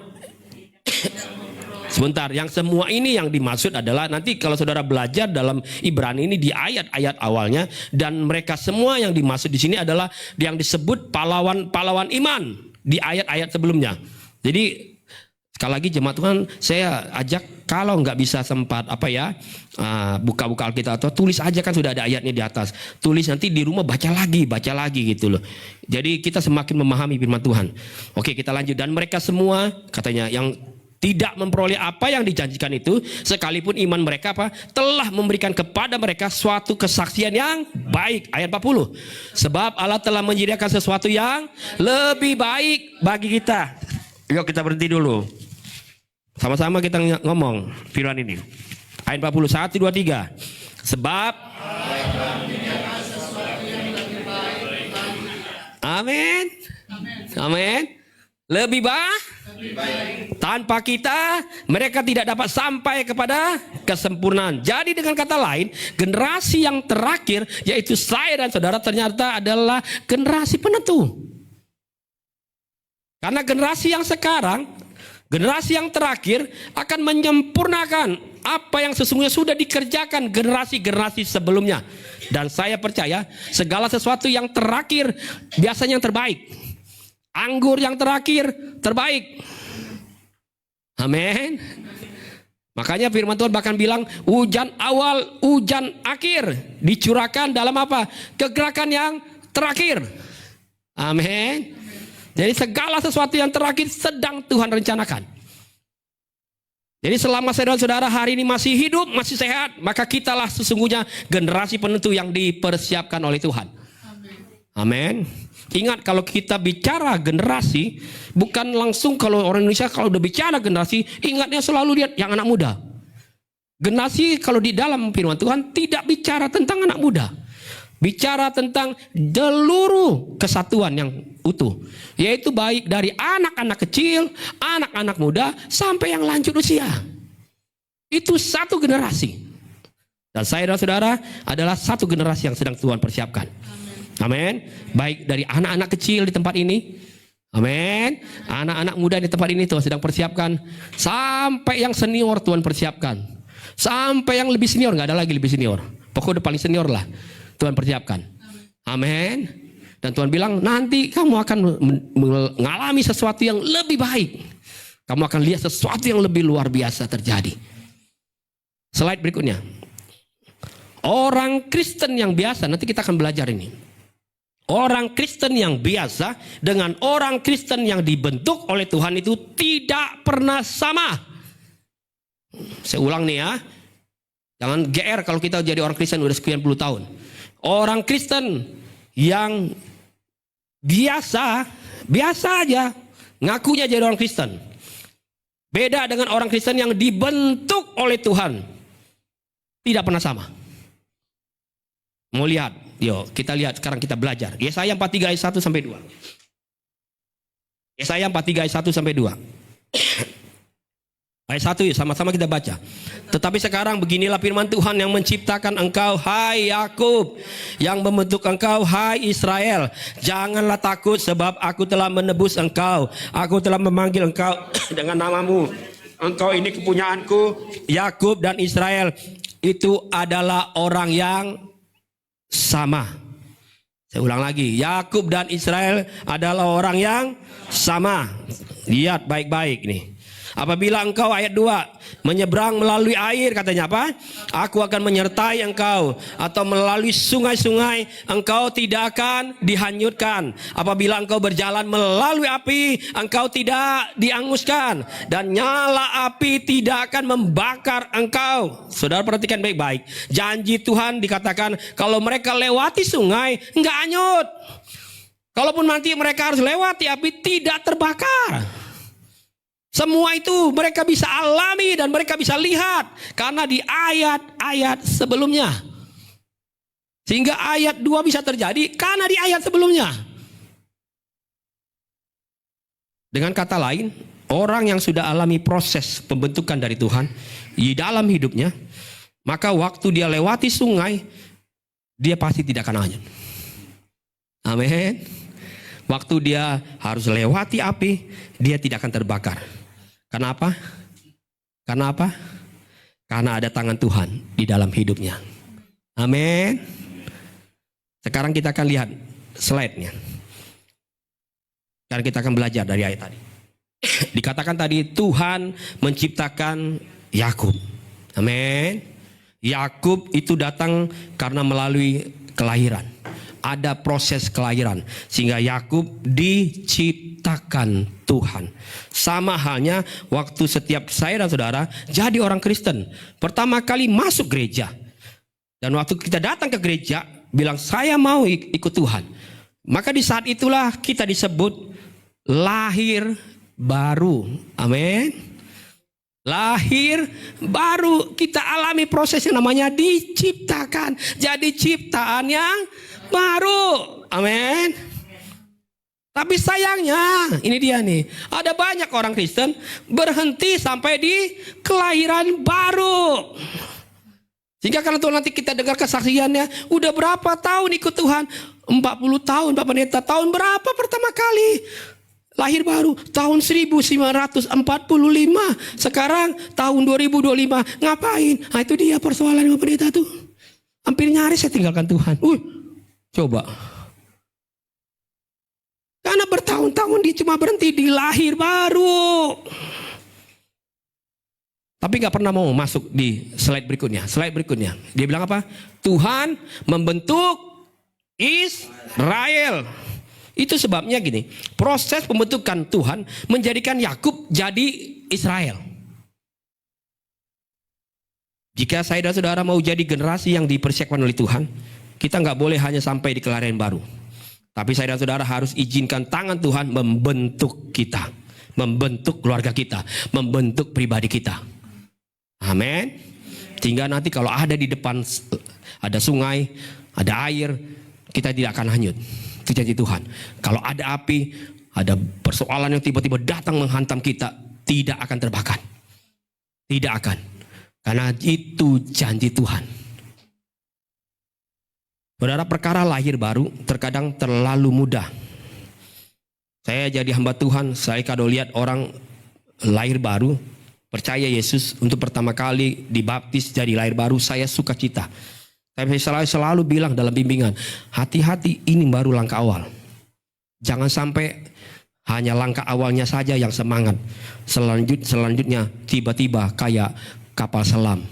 sebentar, yang semua ini yang dimaksud adalah nanti kalau saudara belajar dalam Ibrani ini di ayat-ayat awalnya, dan mereka semua yang dimaksud di sini adalah yang disebut pahlawan iman di ayat-ayat sebelumnya. Jadi sekali lagi jemaat Tuhan, saya ajak kalau nggak bisa sempat buka-buka Alkitab atau tulis aja, kan sudah ada ayatnya di atas. Tulis nanti di rumah baca lagi gitu loh. Jadi kita semakin memahami firman Tuhan. Oke, kita lanjut. Dan mereka semua katanya yang tidak memperoleh apa yang dijanjikan itu, sekalipun iman mereka telah memberikan kepada mereka suatu kesaksian yang baik. Ayat 40. Sebab Allah telah menyediakan sesuatu yang lebih baik bagi kita. Yuk kita berhenti dulu. Sama-sama kita ngomong firman ini. Ayat 40, 1, 2, 3. Sebab amin. Amin. Lebih baik. Tanpa kita mereka tidak dapat sampai kepada kesempurnaan. Jadi dengan kata lain, generasi yang terakhir yaitu saya dan saudara ternyata adalah generasi penentu. Karena generasi yang sekarang, generasi yang terakhir akan menyempurnakan apa yang sesungguhnya sudah dikerjakan generasi-generasi sebelumnya. Dan saya percaya segala sesuatu yang terakhir biasanya yang terbaik. Anggur yang terakhir terbaik. Amin. Makanya firman Tuhan bahkan bilang hujan awal, hujan akhir dicurahkan dalam apa? Kegerakan yang terakhir. Amin. Jadi segala sesuatu yang terakhir sedang Tuhan rencanakan. Jadi selama saudara-saudara hari ini masih hidup, masih sehat, maka kitalah sesungguhnya generasi penentu yang dipersiapkan oleh Tuhan. Amin. Ingat, kalau kita bicara generasi, bukan langsung kalau orang Indonesia kalau udah bicara generasi, ingatnya selalu lihat yang anak muda. Generasi kalau di dalam firman Tuhan tidak bicara tentang anak muda. Bicara tentang seluruh kesatuan yang utuh. Yaitu baik dari anak-anak kecil, anak-anak muda, sampai yang lanjut usia. Itu satu generasi. Dan saya dan saudara adalah satu generasi yang sedang Tuhan persiapkan. Amin. Baik dari anak-anak kecil di tempat ini. Amin. Anak-anak muda di tempat ini Tuhan sedang persiapkan. Sampai yang senior Tuhan persiapkan. Sampai yang lebih senior, nggak ada lagi lebih senior. Pokoknya udah paling senior lah Tuhan persiapkan. Amin. Dan Tuhan bilang nanti kamu akan mengalami sesuatu yang lebih baik. Kamu akan lihat sesuatu yang lebih luar biasa terjadi. Slide berikutnya. Orang Kristen yang biasa, nanti kita akan belajar ini. Orang Kristen yang biasa dengan orang Kristen yang dibentuk oleh Tuhan itu tidak pernah sama. Saya ulang nih ya. Jangan GR kalau kita jadi orang Kristen udah sekian puluh tahun. Orang Kristen yang biasa aja ngakunya jadi orang Kristen. Beda dengan orang Kristen yang dibentuk oleh Tuhan. Tidak pernah sama. Mau lihat? Yuk kita lihat sekarang, kita belajar. Yesaya 43 ayat 1 sampai 2. Yesaya 43 ayat 1 sampai 2. Ayat 1 yuk sama-sama kita baca. Tetapi sekarang beginilah firman Tuhan yang menciptakan engkau, hai Yakub, yang membentuk engkau, hai Israel. Janganlah takut sebab aku telah menebus engkau. Aku telah memanggil engkau dengan namamu. Engkau ini kepunyaanku, Yakub dan Israel. Itu adalah orang yang sama. Saya ulang lagi, Yakub dan Israel adalah orang yang sama. Lihat baik-baik nih. Apabila engkau ayat 2 menyeberang melalui air, katanya apa? Aku akan menyertai engkau. Atau melalui sungai-sungai, engkau tidak akan dihanyutkan. Apabila engkau berjalan melalui api, engkau tidak dihanguskan. Dan nyala api tidak akan membakar engkau. Saudara perhatikan baik-baik. Janji Tuhan dikatakan kalau mereka lewati sungai, enggak hanyut. Kalaupun nanti mereka harus lewati api, tidak terbakar. Semua itu mereka bisa alami dan mereka bisa lihat karena di ayat-ayat sebelumnya. Sehingga ayat 2 bisa terjadi karena di ayat sebelumnya. Dengan kata lain, orang yang sudah alami proses pembentukan dari Tuhan di dalam hidupnya, maka waktu dia lewati sungai, dia pasti tidak akan hanyut. Amin. Waktu dia harus lewati api, dia tidak akan terbakar. Kenapa? Karena apa? Karena ada tangan Tuhan di dalam hidupnya. Amin. Sekarang kita akan lihat slide-nya. Sekarang kita akan belajar dari ayat tadi. Dikatakan tadi Tuhan menciptakan Yakub. Amin. Yakub itu datang karena melalui kelahiran. Ada proses kelahiran sehingga Yakub diciptakan Tuhan. Sama halnya waktu setiap saya dan saudara jadi orang Kristen, pertama kali masuk gereja. Dan waktu kita datang ke gereja bilang saya mau ikut Tuhan. Maka di saat itulah kita disebut lahir baru. Amin. Lahir baru, kita alami proses yang namanya diciptakan. Jadi ciptaan yang baru. Amin. Tapi sayangnya, ini dia nih, ada banyak orang Kristen berhenti sampai di kelahiran baru. Sehingga kalau nanti kita dengar kesaksiannya, udah berapa tahun ikut Tuhan? 40 tahun, Bapak Pendeta. Tahun berapa pertama kali Lahir baru tahun 1945. Sekarang tahun 2025. Ngapain? Nah, itu dia persoalan pendeta tuh. Hampir nyaris saya tinggalkan Tuhan. Coba. Karena bertahun-tahun dia cuma berhenti di lahir baru. Tapi gak pernah mau masuk di slide berikutnya. Slide berikutnya. Dia bilang apa? Tuhan membentuk Israel. Itu sebabnya gini. Proses pembentukan Tuhan menjadikan Yakub jadi Israel. Jika saya dan saudara mau jadi generasi yang dipersiapkan oleh Tuhan, kita gak boleh hanya sampai di kelahiran baru. Tapi saya dan saudara harus izinkan tangan Tuhan membentuk kita. Membentuk keluarga kita. Membentuk pribadi kita. Amin. Sehingga nanti kalau ada di depan ada sungai, ada air, kita tidak akan hanyut. Itu janji Tuhan. Kalau ada api, ada persoalan yang tiba-tiba datang menghantam kita, tidak akan terbakar. Tidak akan. Karena itu janji Tuhan. Saudara, perkara lahir baru terkadang terlalu mudah. Saya jadi hamba Tuhan, saya kalau lihat orang lahir baru, percaya Yesus untuk pertama kali dibaptis jadi lahir baru, saya sukacita. Saya selalu bilang dalam bimbingan, hati-hati, ini baru langkah awal. Jangan sampai hanya langkah awalnya saja yang semangat. Selanjutnya tiba-tiba kayak kapal selam.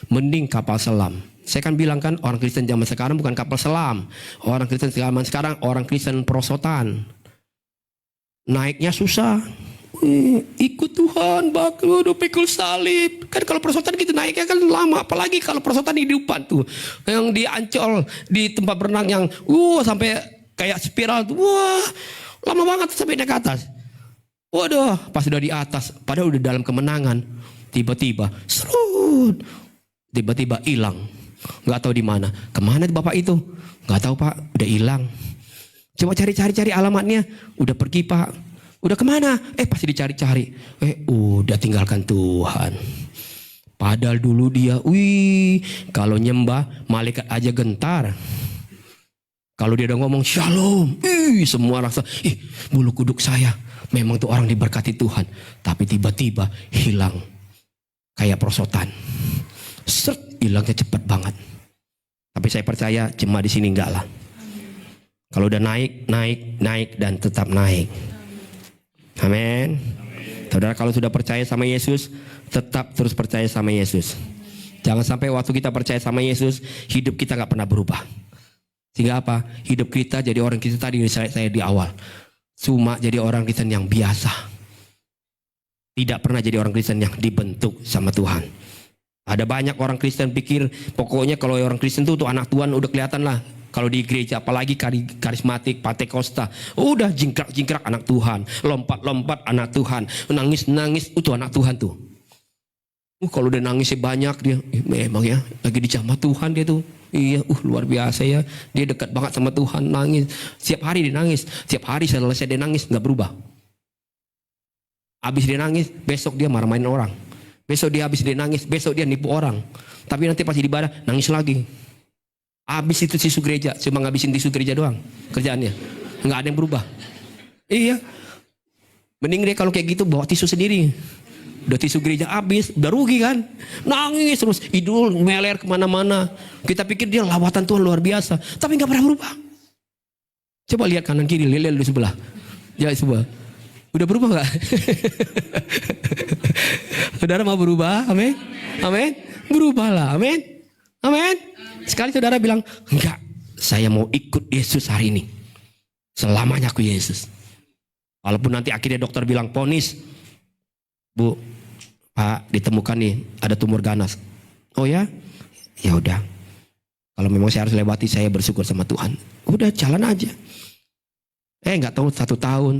Mending kapal selam. Saya kan bilang kan, orang Kristen zaman sekarang bukan kapal selam. Orang Kristen zaman sekarang orang Kristen perosotan. Naiknya susah. Ikut Tuhan, udah pikul salib. Kan kalau perosotan gitu naiknya kan lama. Apalagi kalau perosotan di depan tuh, yang di Ancol, di tempat berenang yang sampai kayak spiral tuh, lama banget sampai naik ke atas. Waduh, pas udah di atas, padahal udah dalam kemenangan, tiba-tiba serut, tiba-tiba hilang. Nggak tahu di mana. Kemana bapak itu? Nggak tahu pak, udah hilang. Coba cari alamatnya, udah pergi pak. Udah kemana? Pasti dicari-cari. Udah tinggalkan Tuhan. Padahal dulu dia, kalau nyembah malaikat aja gentar. Kalau dia udah ngomong shalom, semua rasa, bulu kuduk saya. Memang tuh orang diberkati Tuhan. Tapi tiba-tiba hilang. Kayak perosotan. Hilangnya cepat banget. Tapi saya percaya cuma di sini enggak lah. Kalau udah naik dan tetap naik. Amin. Saudara, kalau sudah percaya sama Yesus, tetap terus percaya sama Yesus. Jangan sampai waktu kita percaya sama Yesus, hidup kita gak pernah berubah. Sehingga apa? Hidup kita jadi orang Kristen tadi saya di awal. Cuma jadi orang Kristen yang biasa. Tidak pernah jadi orang Kristen yang dibentuk sama Tuhan. Ada banyak orang Kristen pikir, pokoknya kalau orang Kristen tuh anak Tuhan udah kelihatan lah. Kalau di gereja, apalagi karismatik, Pantekosta, udah jingkrak-jingkrak anak Tuhan, lompat-lompat anak Tuhan, nangis-nangis, itu anak Tuhan tuh. Kalau udah nangisnya banyak dia, memang ya, lagi dijamah Tuhan dia tuh. Iya, luar biasa ya, dia dekat banget sama Tuhan, nangis. Setiap hari dia nangis, setiap hari selesai dia nangis, nggak berubah. Habis dia nangis, besok dia marah-marahin orang. Besok dia habis dia nangis, besok dia nipu orang. Tapi nanti pas di ibadah, nangis lagi. Habis itu tisu gereja, cuma ngabisin tisu gereja doang kerjaannya, nggak ada yang berubah. Iya, mending dia kalau kayak gitu bawa tisu sendiri. Udah tisu gereja habis, udah rugi kan? Nangis terus, idul meler kemana-mana. Kita pikir dia lawatan Tuhan luar biasa, tapi nggak pernah berubah. Coba lihat kanan kiri, lihat di sebelah, ya sebelah. Udah berubah nggak? Saudara mau berubah? Amin, amin. Berubahlah, amin, amin. Sekali saudara bilang, enggak, saya mau ikut Yesus hari ini. Selamanya aku Yesus. Walaupun nanti akhirnya dokter bilang, ponis, Bu, Pak, ditemukan nih ada tumor ganas. Oh ya? Ya udah. Kalau memang saya harus lewati, saya bersyukur sama Tuhan. Udah jalan aja. Enggak tahu 1 tahun,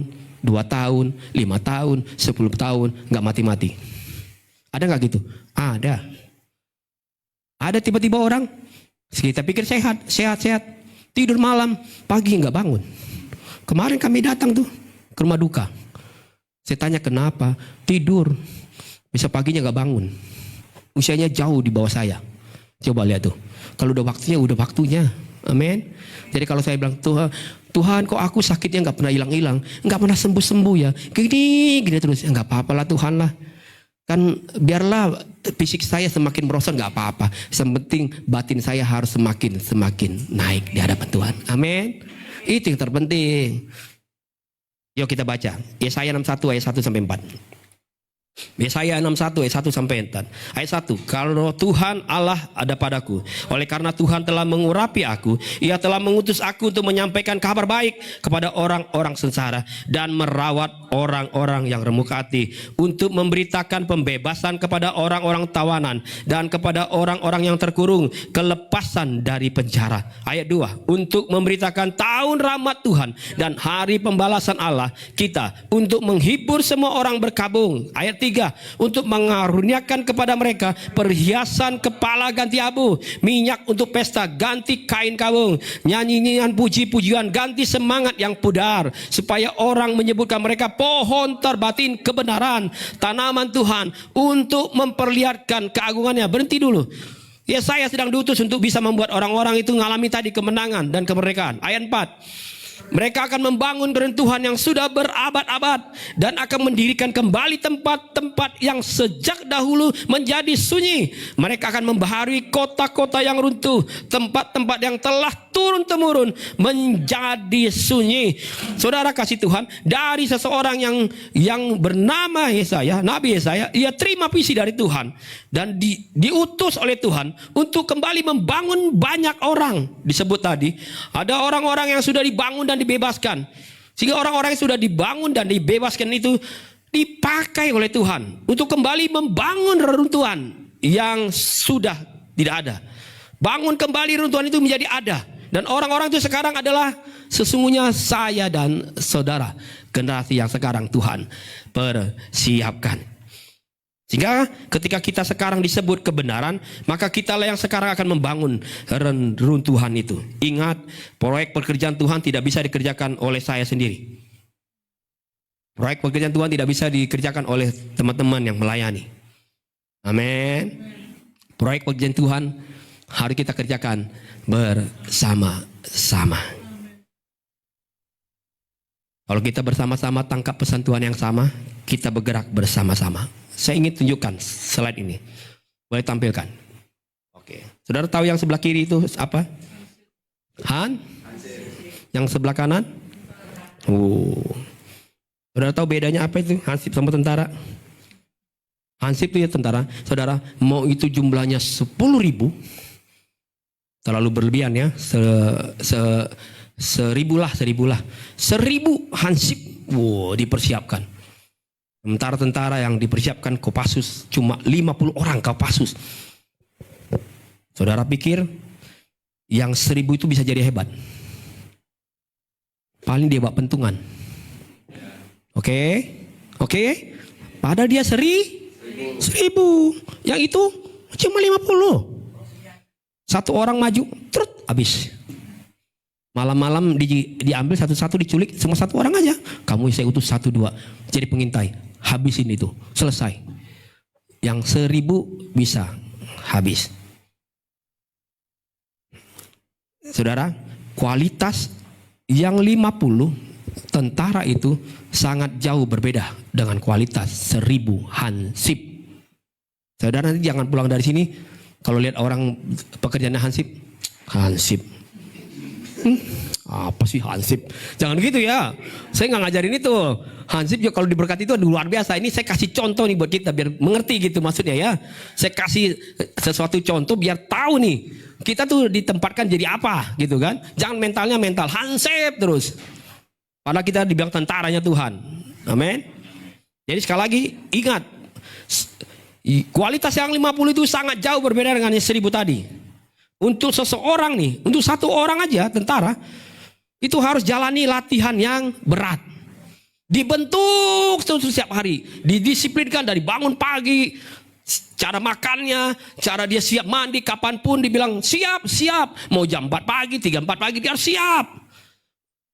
2 tahun, 5 tahun, 10 tahun, enggak mati-mati. Ada enggak gitu? Ada. Ada tiba-tiba orang, kita pikir sehat. Tidur malam, pagi nggak bangun. Kemarin kami datang tuh ke rumah duka. Saya tanya kenapa? Tidur. Besok paginya nggak bangun. Usianya jauh di bawah saya. Coba lihat tuh. Kalau udah waktunya, Amin. Jadi kalau saya bilang, Tuhan kok aku sakitnya nggak pernah hilang-hilang, nggak pernah sembuh-sembuh ya, gini terus, ya nggak apa-apa lah Tuhan lah. Kan biarlah fisik saya semakin merosot, nggak apa-apa. Yang penting batin saya harus semakin naik di hadapan Tuhan. Amin. Itu yang terpenting. Yuk kita baca Yesaya 61 ayat 1 sampai 4. Yesaya 61 ayat 1 sampai 4. Ayat 1. Kalau Tuhan Allah ada padaku, oleh karena Tuhan telah mengurapi aku, Ia telah mengutus aku untuk menyampaikan kabar baik kepada orang-orang sengsara dan merawat orang-orang yang remuk hati, untuk memberitakan pembebasan kepada orang-orang tawanan dan kepada orang-orang yang terkurung kelepasan dari penjara. Ayat 2. Untuk memberitakan tahun rahmat Tuhan dan hari pembalasan Allah kita, untuk menghibur semua orang berkabung. Ayat 3. Untuk mengaruniakan kepada mereka perhiasan kepala ganti abu, minyak untuk pesta ganti kain kawung, nyanyian puji-pujian ganti semangat yang pudar, supaya orang menyebutkan mereka pohon terbatin kebenaran, tanaman Tuhan untuk memperlihatkan keagungannya. Berhenti dulu. Ya, saya sedang diutus untuk bisa membuat orang-orang itu mengalami tadi kemenangan dan kemerdekaan. Ayat 4. Mereka akan membangun keruntuhan yang sudah berabad-abad dan akan mendirikan kembali tempat-tempat yang sejak dahulu menjadi sunyi. Mereka akan membaharui kota-kota yang runtuh, tempat-tempat yang telah turun-temurun menjadi sunyi. Saudara kasih Tuhan, dari seseorang yang bernama Yesaya, Nabi Yesaya, ia terima visi dari Tuhan dan diutus oleh Tuhan untuk kembali membangun banyak orang. Disebut tadi, ada orang-orang yang sudah dibangun dan dibebaskan. Sehingga orang-orang yang sudah dibangun dan dibebaskan itu dipakai oleh Tuhan untuk kembali membangun reruntuhan yang sudah tidak ada. Bangun kembali reruntuhan itu menjadi ada. Dan orang-orang itu sekarang adalah sesungguhnya saya dan saudara, generasi yang sekarang Tuhan persiapkan. Sehingga ketika kita sekarang disebut kebenaran, maka kitalah yang sekarang akan membangun reruntuhan itu. Ingat, proyek pekerjaan Tuhan tidak bisa dikerjakan oleh saya sendiri. Proyek pekerjaan Tuhan tidak bisa dikerjakan oleh teman-teman yang melayani. Amin. Proyek pekerjaan Tuhan harus kita kerjakan bersama-sama. Kalau kita bersama-sama tangkap pesan Tuhan yang sama, kita bergerak bersama-sama. Saya ingin tunjukkan slide ini. Boleh tampilkan. Oke. Saudara tahu yang sebelah kiri itu apa? Yang sebelah kanan? Saudara tahu bedanya apa itu? Hansip sama tentara? Hansip itu ya tentara. Saudara, mau itu jumlahnya 10.000, terlalu berlebihan ya. 1.000 lah. 1.000 hansip. Dipersiapkan. Tentara-tentara yang dipersiapkan Kopassus cuma 50 orang Kopassus. Saudara pikir yang 1.000 itu bisa jadi hebat? Paling dia bawa pentungan. Oke. Padahal dia 1.000. Yang itu cuma 50. Satu orang maju, trut, habis. Malam-malam diambil satu-satu, diculik, cuma satu orang aja. Kamu saya utus 1-2 jadi pengintai. Habisin itu, selesai. Yang 1.000 bisa habis. Saudara, kualitas yang 50 tentara itu sangat jauh berbeda dengan kualitas 1.000 hansip. Saudara nanti jangan pulang dari sini kalau lihat orang pekerjaannya hansip. Apa sih hansip? Jangan gitu ya. Saya nggak ngajarin itu. Hansip juga kalau diberkati itu luar biasa. Ini saya kasih contoh nih buat kita biar mengerti gitu maksudnya ya. Saya kasih sesuatu contoh biar tahu nih. Kita tuh ditempatkan jadi apa gitu kan. Jangan mentalnya mental hansip terus. Padahal kita dibilang tentaranya Tuhan. Amin. Jadi sekali lagi ingat. Kualitas yang 50 itu sangat jauh berbeda dengan yang 1.000 tadi. Untuk seseorang nih, untuk satu orang aja tentara, itu harus jalani latihan yang berat. Dibentuk setiap hari, didisiplinkan dari bangun pagi, cara makannya, cara dia siap mandi, kapanpun dibilang siap. Mau jam 4 pagi, 3-4 pagi dia harus siap.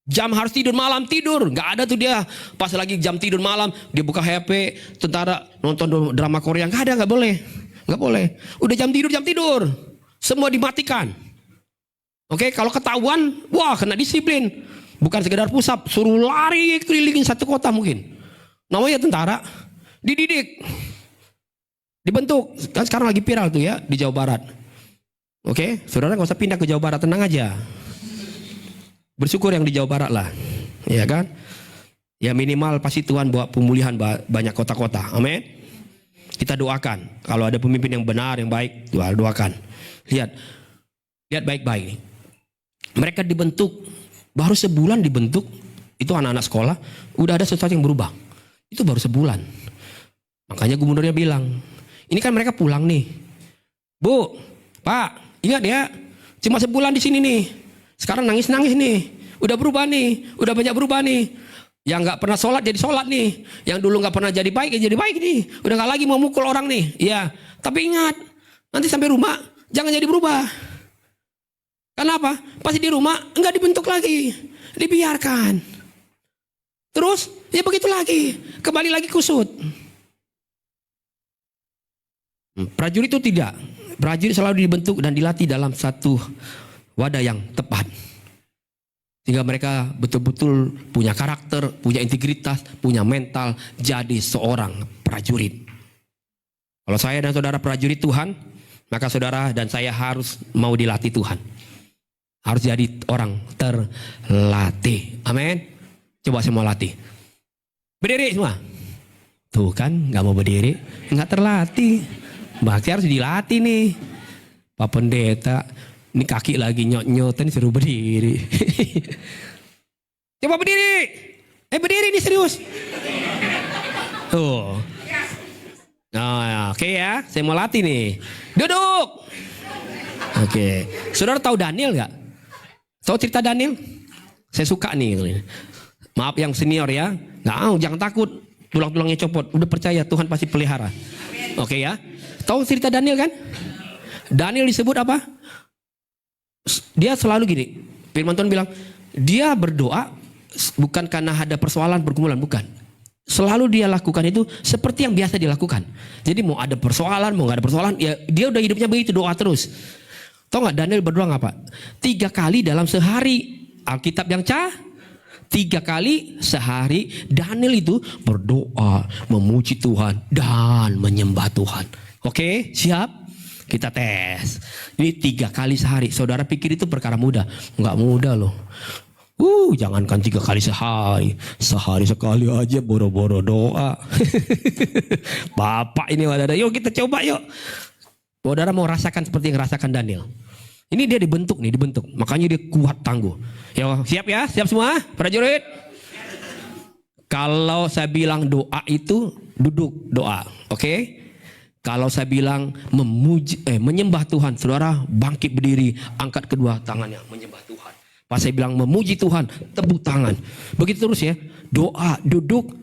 Jam harus tidur malam, tidur. Gak ada tuh dia pas lagi jam tidur malam, dia buka HP, tentara nonton drama Korea. Gak ada, gak boleh. Udah jam tidur. Semua dimatikan. Oke, kalau ketahuan, wah kena disiplin. Bukan sekedar pusap, suruh lari kelilingin satu kota mungkin. Namanya tentara, dididik, dibentuk. Kan sekarang lagi viral tuh ya di Jawa Barat. Oke, saudara nggak usah pindah ke Jawa Barat, tenang aja. Bersyukur yang di Jawa Barat lah, ya kan? Ya minimal pasti Tuhan bawa pemulihan banyak kota-kota. Amin. Kita doakan. Kalau ada pemimpin yang benar, yang baik, Tuhan doakan. Lihat baik-baik. Mereka dibentuk, baru sebulan dibentuk. Itu anak-anak sekolah, udah ada sesuatu yang berubah. Itu baru sebulan. Makanya gubernurnya bilang, ini kan mereka pulang nih. Bu, Pak, ingat ya, cuma sebulan di sini nih. Sekarang nangis-nangis nih. Udah berubah nih, udah banyak berubah nih. Yang nggak pernah sholat jadi sholat nih. Yang dulu nggak pernah jadi baik ya jadi baik nih. Udah nggak lagi mau mukul orang nih. Iya. Tapi ingat, nanti sampai rumah jangan jadi berubah. Kenapa? Pasti di rumah nggak dibentuk lagi, dibiarkan. Terus ya begitu lagi, kembali lagi kusut. Prajurit itu tidak. Prajurit selalu dibentuk dan dilatih dalam satu wadah yang tepat. Sehingga mereka betul-betul punya karakter, punya integritas, punya mental, jadi seorang prajurit. Kalau saya dan saudara prajurit Tuhan, maka saudara dan saya harus mau dilatih Tuhan. Harus jadi orang terlatih. Amin. Coba semua latih. Berdiri semua. Tuh kan, gak mau berdiri, gak terlatih. Berarti harus dilatih nih. Pak Pendeta, ini kaki lagi nyot-nyotan suruh berdiri. Coba berdiri. Berdiri nih serius. Tuh. Nah, oke ya. Saya mau latih nih. Duduk. Oke. Saudara tahu Daniel gak? Tahu cerita Daniel? Saya suka nih. Maaf yang senior ya. Jangan takut. Tulang-tulangnya copot. Udah percaya Tuhan pasti pelihara. Oke ya. Tahu cerita Daniel kan? Daniel disebut apa? Dia selalu gini, firman Tuhan bilang, dia berdoa bukan karena ada persoalan pergumulan, bukan. Selalu dia lakukan itu seperti yang biasa dilakukan. Jadi mau ada persoalan, mau gak ada persoalan, ya dia udah hidupnya begitu, doa terus. Tahu gak Daniel berdoa apa? 3 kali dalam sehari. Alkitab yang 3 kali sehari Daniel itu berdoa, memuji Tuhan dan menyembah Tuhan. Oke, siap? Kita tes. Ini 3 kali sehari. Saudara pikir itu perkara mudah? Enggak mudah loh. Jangankan 3 kali sehari. Sehari sekali aja boro-boro doa. Bapak ini ada. Yuk kita coba yuk. Saudara mau rasakan seperti yang rasakan Daniel. Ini dia dibentuk nih, dibentuk. Makanya dia kuat tangguh. Ya, siap ya? Siap semua? Prajurit? Kalau saya bilang doa itu duduk doa. Oke? Kalau saya bilang menyembah Tuhan, saudara bangkit berdiri, angkat kedua tangannya, menyembah Tuhan. Pas saya bilang memuji Tuhan, tepuk tangan. Begitu terus ya, doa, duduk,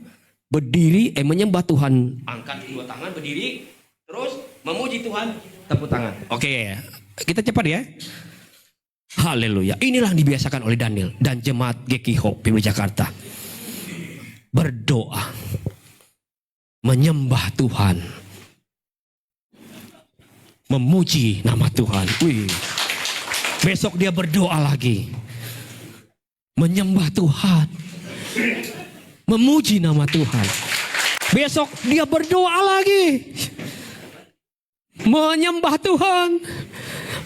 berdiri, menyembah Tuhan, angkat kedua tangan, berdiri, terus memuji Tuhan, tepuk tangan. Oke, kita cepat ya. Haleluya. Inilah yang dibiasakan oleh Daniel dan jemaat GKI Hope PB Jakarta. Berdoa, menyembah Tuhan, memuji nama Tuhan. Besok dia berdoa lagi, menyembah Tuhan, memuji nama Tuhan. Besok dia berdoa lagi, menyembah Tuhan,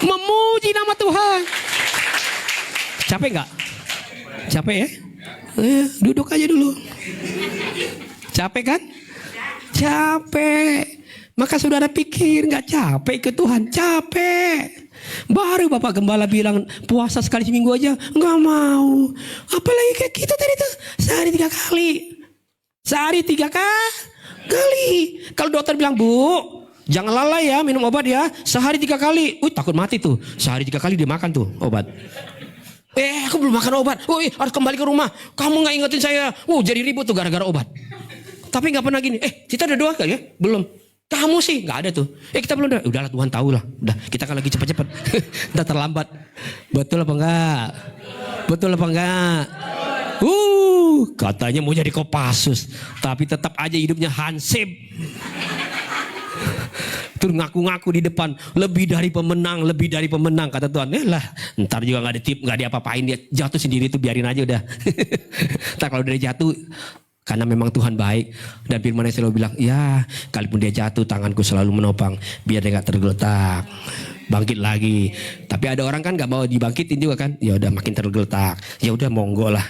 memuji nama Tuhan. Capek nggak? Capek ya? Duduk aja dulu. Capek kan? Capek. Maka saudara pikir nggak capek ke Tuhan? Capek. Baru Bapak Gembala bilang puasa sekali seminggu aja nggak mau. Apalagi kayak kita tadi tuh sehari 3 kali. Sehari 3 kali. Kalau dokter bilang, Bu, jangan lalai ya minum obat ya. Sehari 3 kali. Takut mati tuh. Sehari 3 kali dia makan tuh obat. Aku belum makan obat. Harus kembali ke rumah. Kamu nggak ingetin saya. Jadi ribut tuh gara-gara obat. Tapi nggak pernah gini. Kita udah doa kali ya? Belum. Kamu sih nggak ada tuh. Kita belum ada. Udahlah Tuhan tahu lah. Udah kita kan lagi cepat-cepat. Udah terlambat. Betul apa enggak? Betul apa enggak? Katanya mau jadi Kopassus, tapi tetap aja hidupnya hansip. Terus ngaku-ngaku di depan lebih dari pemenang kata Tuhan. Lah, ntar juga nggak ditip, nggak diapa-apain, dia jatuh sendiri tuh, biarin aja udah. Ntar kalau dia jatuh, karena memang Tuhan baik dan firman-Nya selalu bilang, ya kalaupun dia jatuh tanganku selalu menopang biar dia nggak tergeletak, bangkit lagi. Tapi ada orang kan nggak mau dibangkitin juga kan, ya udah makin tergeletak, ya udah monggo lah.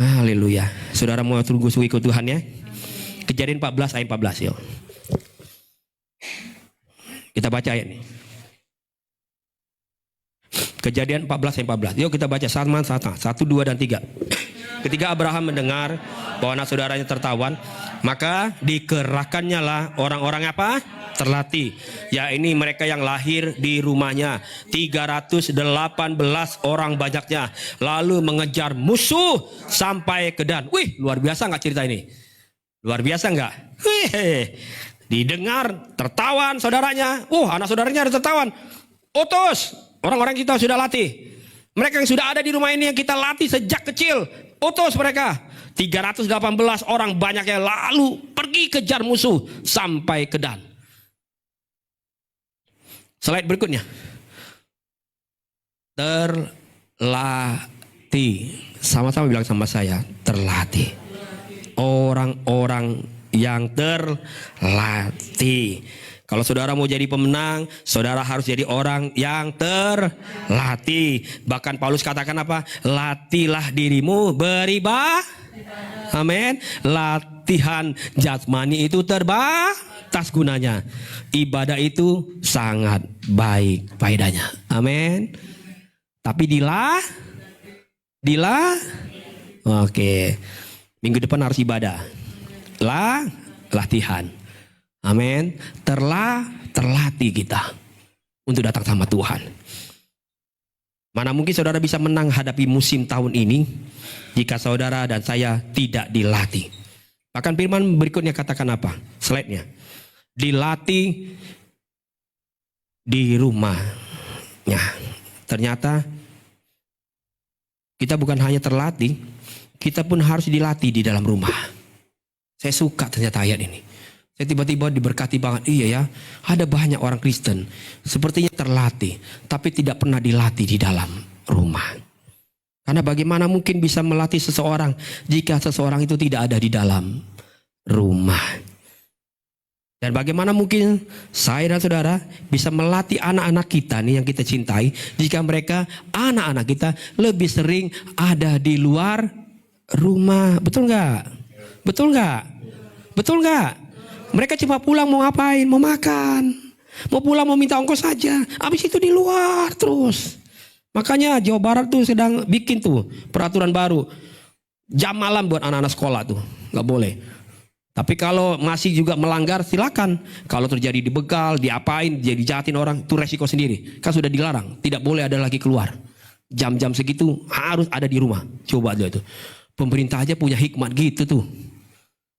Haleluya. Saudara mau tunggu ikut Tuhan ya. Kejadian 14 ayat 14 yuk. Kita baca ayat ini. Kejadian 14 ayat 14. Yuk kita baca sama 1, 2 dan 3. Ketika Abraham mendengar bahwa anak saudaranya tertawan, maka dikerahkannya lah orang-orang apa? Terlatih. Ya ini mereka yang lahir di rumahnya. 318 orang banyaknya. Lalu mengejar musuh sampai ke Dan. Wih, luar biasa nggak cerita ini? Luar biasa nggak? Wih, didengar tertawan saudaranya. Anak saudaranya ada tertawan. Utus orang-orang kita sudah latih. Mereka yang sudah ada di rumah ini yang kita latih sejak kecil. Utus mereka. 318 orang banyaknya, lalu pergi kejar musuh sampai ke Dan. Slide berikutnya. Terlatih. Sama-sama bilang sama saya, terlatih. Orang-orang yang terlatih. Kalau saudara mau jadi pemenang, saudara harus jadi orang yang terlatih. Bahkan Paulus katakan apa? Latihlah dirimu beribadah. Amin. Latihan jasmani itu terbatas gunanya. Ibadah itu sangat baik faedahnya. Amin. Tapi oke. Minggu depan harus ibadah. Latihan. Amin. Terlatih kita untuk datang sama Tuhan. Mana mungkin saudara bisa menang hadapi musim tahun ini jika saudara dan saya tidak dilatih. Bahkan firman berikutnya katakan apa? Slide-nya. Dilatih di rumahnya. Ternyata kita bukan hanya terlatih, kita pun harus dilatih di dalam rumah. Saya suka ternyata ayat ini. Saya tiba-tiba diberkati banget. Iya ya, ada banyak orang Kristen sepertinya terlatih, tapi tidak pernah dilatih di dalam rumah. Karena bagaimana mungkin bisa melatih seseorang jika seseorang itu tidak ada di dalam rumah. Dan bagaimana mungkin saya dan saudara bisa melatih anak-anak kita nih yang kita cintai jika mereka, anak-anak kita lebih sering ada di luar rumah. Betul nggak? Betul nggak? Betul nggak? Mereka cuma pulang mau ngapain? Mau makan. Mau pulang mau minta ongkos saja. Habis itu di luar terus. Makanya Jawa Barat tuh sedang bikin tuh peraturan baru. Jam malam buat anak-anak sekolah tuh. Nggak boleh. Tapi kalau masih juga melanggar silakan. Kalau terjadi dibegal, diapain, jadi jahatin orang, itu resiko sendiri. Kan sudah dilarang. Tidak boleh ada lagi keluar. Jam-jam segitu harus ada di rumah. Coba aja itu. Pemerintah aja punya hikmat gitu tuh.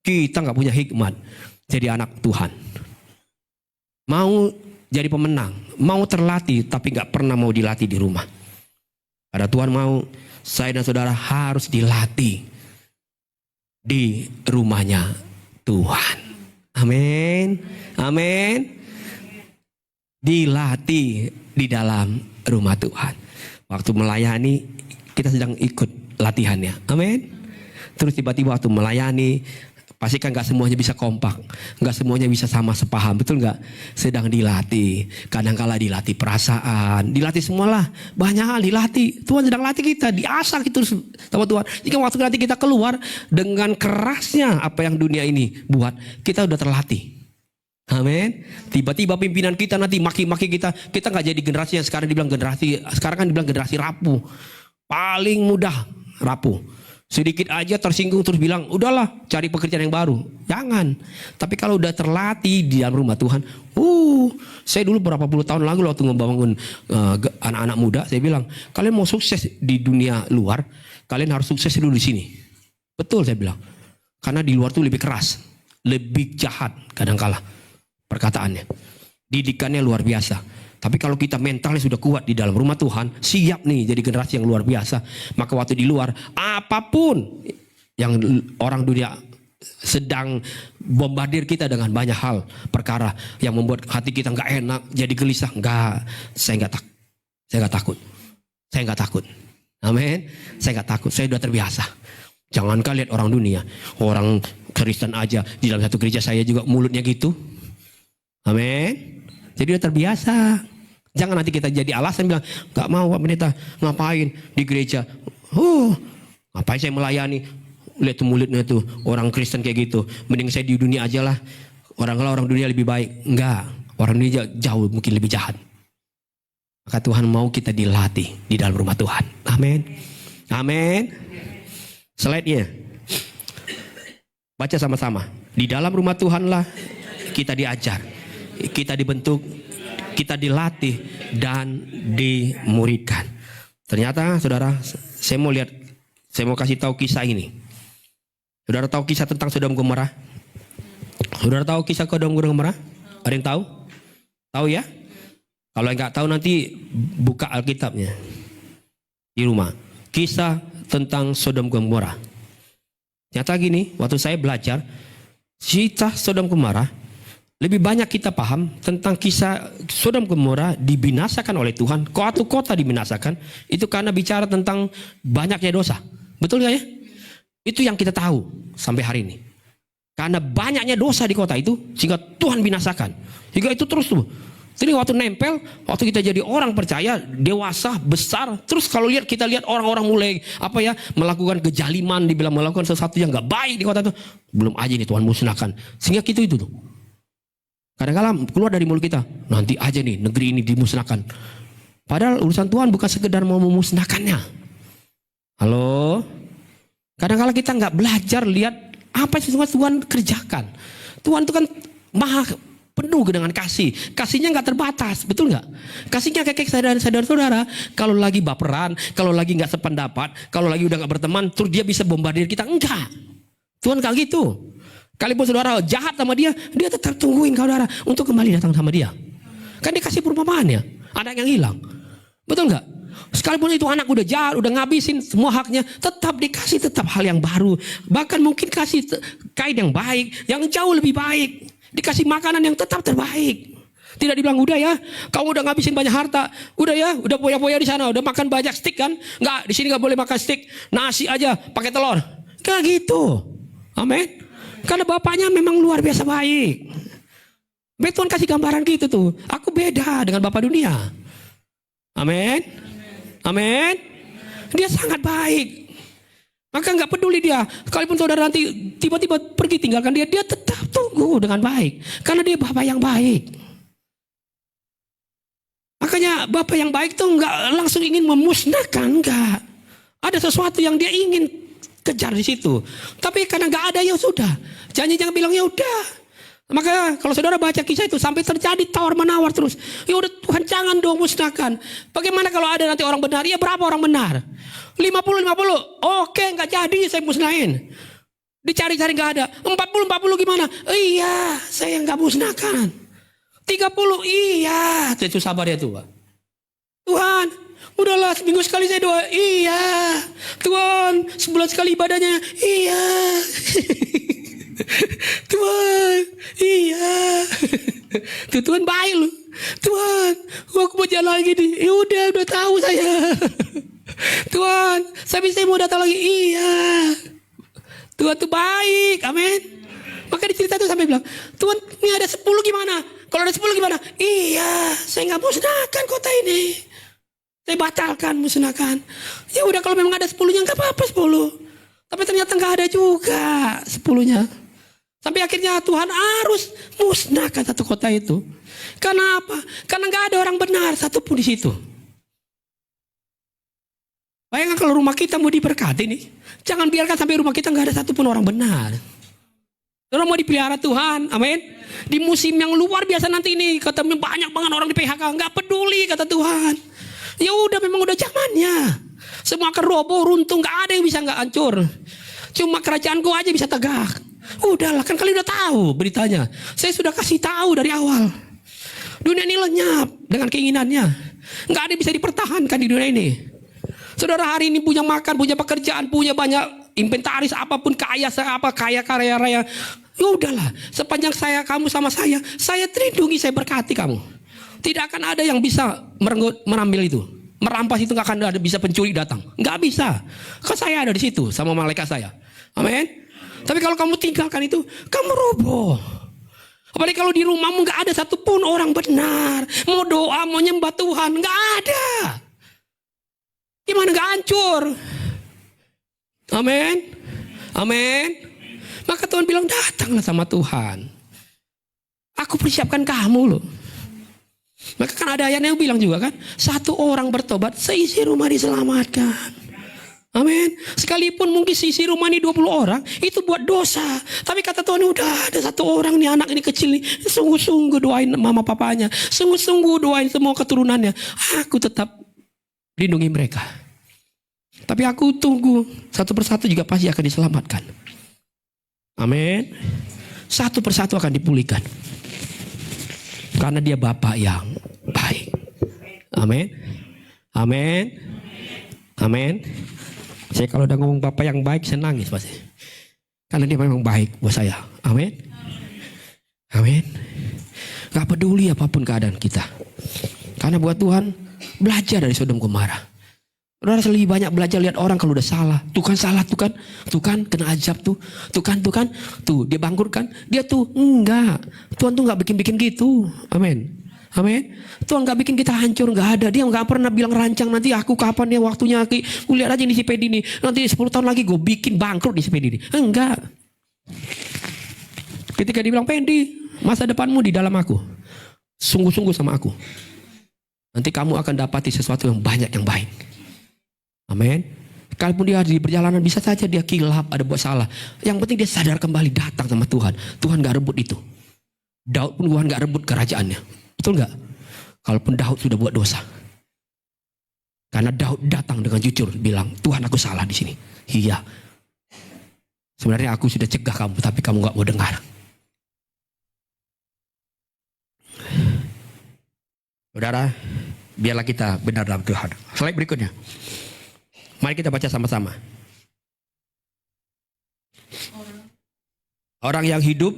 Kita nggak punya hikmat. Jadi anak Tuhan. Mau jadi pemenang. Mau terlatih tapi nggak pernah mau dilatih di rumah. Ada Tuhan mau saya dan saudara harus dilatih di rumahnya Tuhan. Amin. Amin. Dilatih di dalam rumah Tuhan. Waktu melayani kita sedang ikut latihannya. Amin. Terus tiba-tiba waktu melayani, pasti kan gak semuanya bisa kompak, gak semuanya bisa sama sepaham, betul gak? Sedang dilatih, kadang-kala dilatih perasaan, dilatih semualah, banyak hal dilatih. Tuhan sedang latih kita, diasah gitu sama Tuhan. Jika waktu nanti kita keluar dengan kerasnya apa yang dunia ini buat, kita udah terlatih. Amin. Tiba-tiba pimpinan kita nanti maki-maki kita gak jadi generasi yang sekarang dibilang generasi rapuh. Paling mudah rapuh. Sedikit aja tersinggung terus bilang, udahlah cari pekerjaan yang baru. Jangan. Tapi kalau udah terlatih di dalam rumah Tuhan, saya dulu berapa puluh tahun lalu waktu ngebangun anak-anak muda, saya bilang, kalian mau sukses di dunia luar, kalian harus sukses dulu di sini. Betul saya bilang. Karena di luar tuh lebih keras, lebih jahat kadang-kala perkataannya. Didikannya luar biasa. Tapi kalau kita mentalnya sudah kuat di dalam rumah Tuhan, siap nih jadi generasi yang luar biasa. Maka waktu di luar, apapun yang orang dunia sedang bombardir kita dengan banyak hal, perkara yang membuat hati kita nggak enak, jadi gelisah. Enggak, saya nggak takut. Saya nggak takut. Amin. Saya nggak takut. Saya sudah terbiasa. Jangankan lihat orang dunia, orang Kristen aja di dalam satu gereja saya juga mulutnya gitu. Amin. Jadi udah terbiasa. Jangan nanti kita jadi alasan bilang, nggak mau Pak Pendeta, ngapain di gereja? Ngapain saya melayani? Lihat tuh mulutnya tuh orang Kristen kayak gitu. Mending saya di dunia aja lah. Orang dunia lebih baik. Enggak, orang dunia jauh mungkin lebih jahat. Maka Tuhan mau kita dilatih di dalam rumah Tuhan. Amin. Amin. Slide-nya. Baca sama-sama. Di dalam rumah Tuhanlah kita diajar, kita dibentuk, kita dilatih dan dimuridkan. Ternyata saudara, saya mau kasih tahu kisah ini. Saudara tahu kisah tentang Sodom Gomora? Saudara tahu kisah Sodom Gomora? Ada yang tahu? Tahu ya? Kalau nggak tahu nanti buka Alkitabnya di rumah. Kisah tentang Sodom Gomora. Nyata gini, waktu saya belajar kisah Sodom Gomora, lebih banyak kita paham tentang kisah Sodom Gomora dibinasakan oleh Tuhan. Suatu kota dibinasakan itu karena bicara tentang banyaknya dosa. Betul nggak ya? Itu yang kita tahu sampai hari ini. Karena banyaknya dosa di kota itu sehingga Tuhan binasakan. Sehingga itu terus tuh. Jadi waktu nempel, waktu kita jadi orang percaya, dewasa, besar, terus kalau kita lihat orang-orang mulai melakukan kejaliman, dibilang melakukan sesuatu yang nggak baik di kota itu, belum aja nih Tuhan musnahkan. Sehingga itu tuh. Kadang-kadang keluar dari mulut kita, nanti aja nih negeri ini dimusnahkan. Padahal urusan Tuhan bukan sekedar mau memusnahkannya. Halo? Kadang-kadang kita nggak belajar lihat apa sih Tuhan kerjakan. Tuhan itu kan maha penuh dengan kasih. Kasihnya nggak terbatas, betul nggak? Kasihnya kayak saudara-saudara. Kalau lagi baperan, kalau lagi nggak sependapat, kalau lagi udah nggak berteman, terus dia bisa bombardir kita. Enggak. Tuhan nggak gitu. Kalaupun saudara jahat sama dia tetap tungguin saudara untuk kembali datang sama dia. Kan dikasih perumpamaannya, anak yang hilang. Betul nggak? Sekalipun itu anak udah jahat, udah ngabisin semua haknya, tetap dikasih tetap hal yang baru. Bahkan mungkin kasih kain yang baik, yang jauh lebih baik. Dikasih makanan yang tetap terbaik. Tidak dibilang udah ya, kamu udah ngabisin banyak harta, udah ya, udah poya-poya di sana, udah makan banyak steak kan? Enggak, di sini nggak boleh makan steak, nasi aja pakai telur. Kayak gitu. Amin. Karena bapaknya memang luar biasa baik. Tuhan kasih gambaran gitu tuh. Aku beda dengan bapak dunia. Amin. Amin. Dia sangat baik. Maka nggak peduli dia. Sekalipun saudara nanti tiba-tiba pergi tinggalkan dia tetap tunggu dengan baik. Karena dia bapak yang baik. Makanya bapak yang baik tuh nggak langsung ingin memusnahkan, nggak. Ada sesuatu yang dia ingin kejar di situ. Tapi karena nggak ada ya sudah. Jangan bilang ya udah. Maka kalau saudara baca kisah itu sampai terjadi tawar menawar terus. Ya udah Tuhan jangan dong musnahkan. Bagaimana kalau ada nanti orang benar? Ya berapa orang benar? 50. Oke, nggak jadi saya musnahin. Dicari-cari nggak ada. 40 gimana? Iya, saya nggak musnahkan. 30 iya. Itu sabar ya Tuhan. Tuhan, udahlah seminggu sekali saya doa. Iya. Tuhan, sebulan sekali ibadahnya. Iya. Tuhan, iya. Tuh Tuhan baik loh. Tuhan, aku mau jalan lagi nih. Ya udah tahu saya. Tuhan, saya mau datang lagi. Iya. Tuhan tuh baik, amin. Maka di cerita itu sampai bilang, Tuhan ini ada 10 gimana? Kalau ada 10 gimana? Iya, saya nggak musnahkan kota ini. Saya batalkan musnahkan. Ya udah kalau memang ada 10-nya nggak apa-apa 10. Tapi ternyata nggak ada juga 10-nya. Sampai akhirnya Tuhan harus musnahkan satu kota itu. Karena apa? Karena nggak ada orang benar satupun di situ. Bayangkan kalau rumah kita mau diberkati nih, jangan biarkan sampai rumah kita nggak ada satupun orang benar. Orang mau dipelihara Tuhan, amin. Di musim yang luar biasa nanti ini, kata banyak banget orang di PHK, nggak peduli kata Tuhan. Ya udah memang udah zamannya. Semua akan roboh, runtuh, nggak ada yang bisa nggak hancur. Cuma kerajaanku aja bisa tegak. Udahlah, kan kalian udah tahu beritanya. Saya sudah kasih tahu dari awal. Dunia ini lenyap dengan keinginannya. Nggak ada yang bisa dipertahankan di dunia ini. Saudara hari ini punya makan, punya pekerjaan, punya banyak inventaris apapun, kaya saya apa, kaya raya. Ya udahlah, sepanjang kamu sama saya terlindungi, saya berkati kamu. Tidak akan ada yang bisa merambil itu, merampas itu, nggak akan ada bisa pencuri datang, nggak bisa. Kan saya ada di situ sama malaikat saya. Amin. Tapi kalau kamu tinggalkan itu, kamu roboh. Apalagi kalau di rumahmu nggak ada satupun orang benar, mau doa, mau nyembah Tuhan, nggak ada. Gimana nggak hancur? Amin. Amin. Maka Tuhan bilang, datanglah sama Tuhan. Aku persiapkan kamu loh. Maka kan ada ayatnya yang bilang juga kan, satu orang bertobat, seisi rumah diselamatkan. Amin. Sekalipun mungkin seisi rumah ini 20 orang, itu buat dosa. Tapi kata Tuhan, udah ada satu orang nih, anak ini kecil nih, sungguh-sungguh doain mama papanya, sungguh-sungguh doain semua keturunannya. Aku tetap lindungi mereka. Tapi aku tunggu, satu persatu juga pasti akan diselamatkan. Amin. Satu persatu akan dipulihkan. Karena dia Bapa yang baik. Amin. Amin. Amin. Saya kalau udah ngomong Bapa yang baik, saya nangis pasti. Karena dia memang baik buat saya. Amin. Amin. Gak peduli apapun keadaan kita. Karena buat Tuhan, belajar dari Sodom Gomora. Saudara lebih banyak belajar lihat orang kalau udah salah. Tuh kan salah, tuh kan kena azab tuh. Tuh kan, tuh dia bangkrut kan. Dia tuh enggak. Tuhan tuh enggak bikin gitu. Amin. Amin. Tuhan enggak bikin kita hancur, enggak ada. Dia enggak pernah bilang rancang nanti aku kapan ya waktunya. Aku lihat aja nih si Pedi ini. Nanti 10 tahun lagi gue bikin bangkrut di si Pedi ini. Enggak. Ketika dia bilang, Pedi, masa depanmu di dalam aku. Sungguh-sungguh sama aku. Nanti kamu akan dapati sesuatu yang banyak yang baik. Amin. Kalaupun dia di perjalanan bisa saja dia kilap, ada buat salah. Yang penting dia sadar kembali, datang sama Tuhan. Tuhan gak rebut itu. Daud pun Tuhan gak rebut kerajaannya. Betul gak? Kalaupun Daud sudah buat dosa. Karena Daud datang dengan jujur bilang, Tuhan aku salah di sini. Iya. Sebenarnya aku sudah cegah kamu, tapi kamu gak mau dengar. Saudara, biarlah kita benar dalam Tuhan. Slide berikutnya. Mari kita baca sama-sama. Orang yang hidup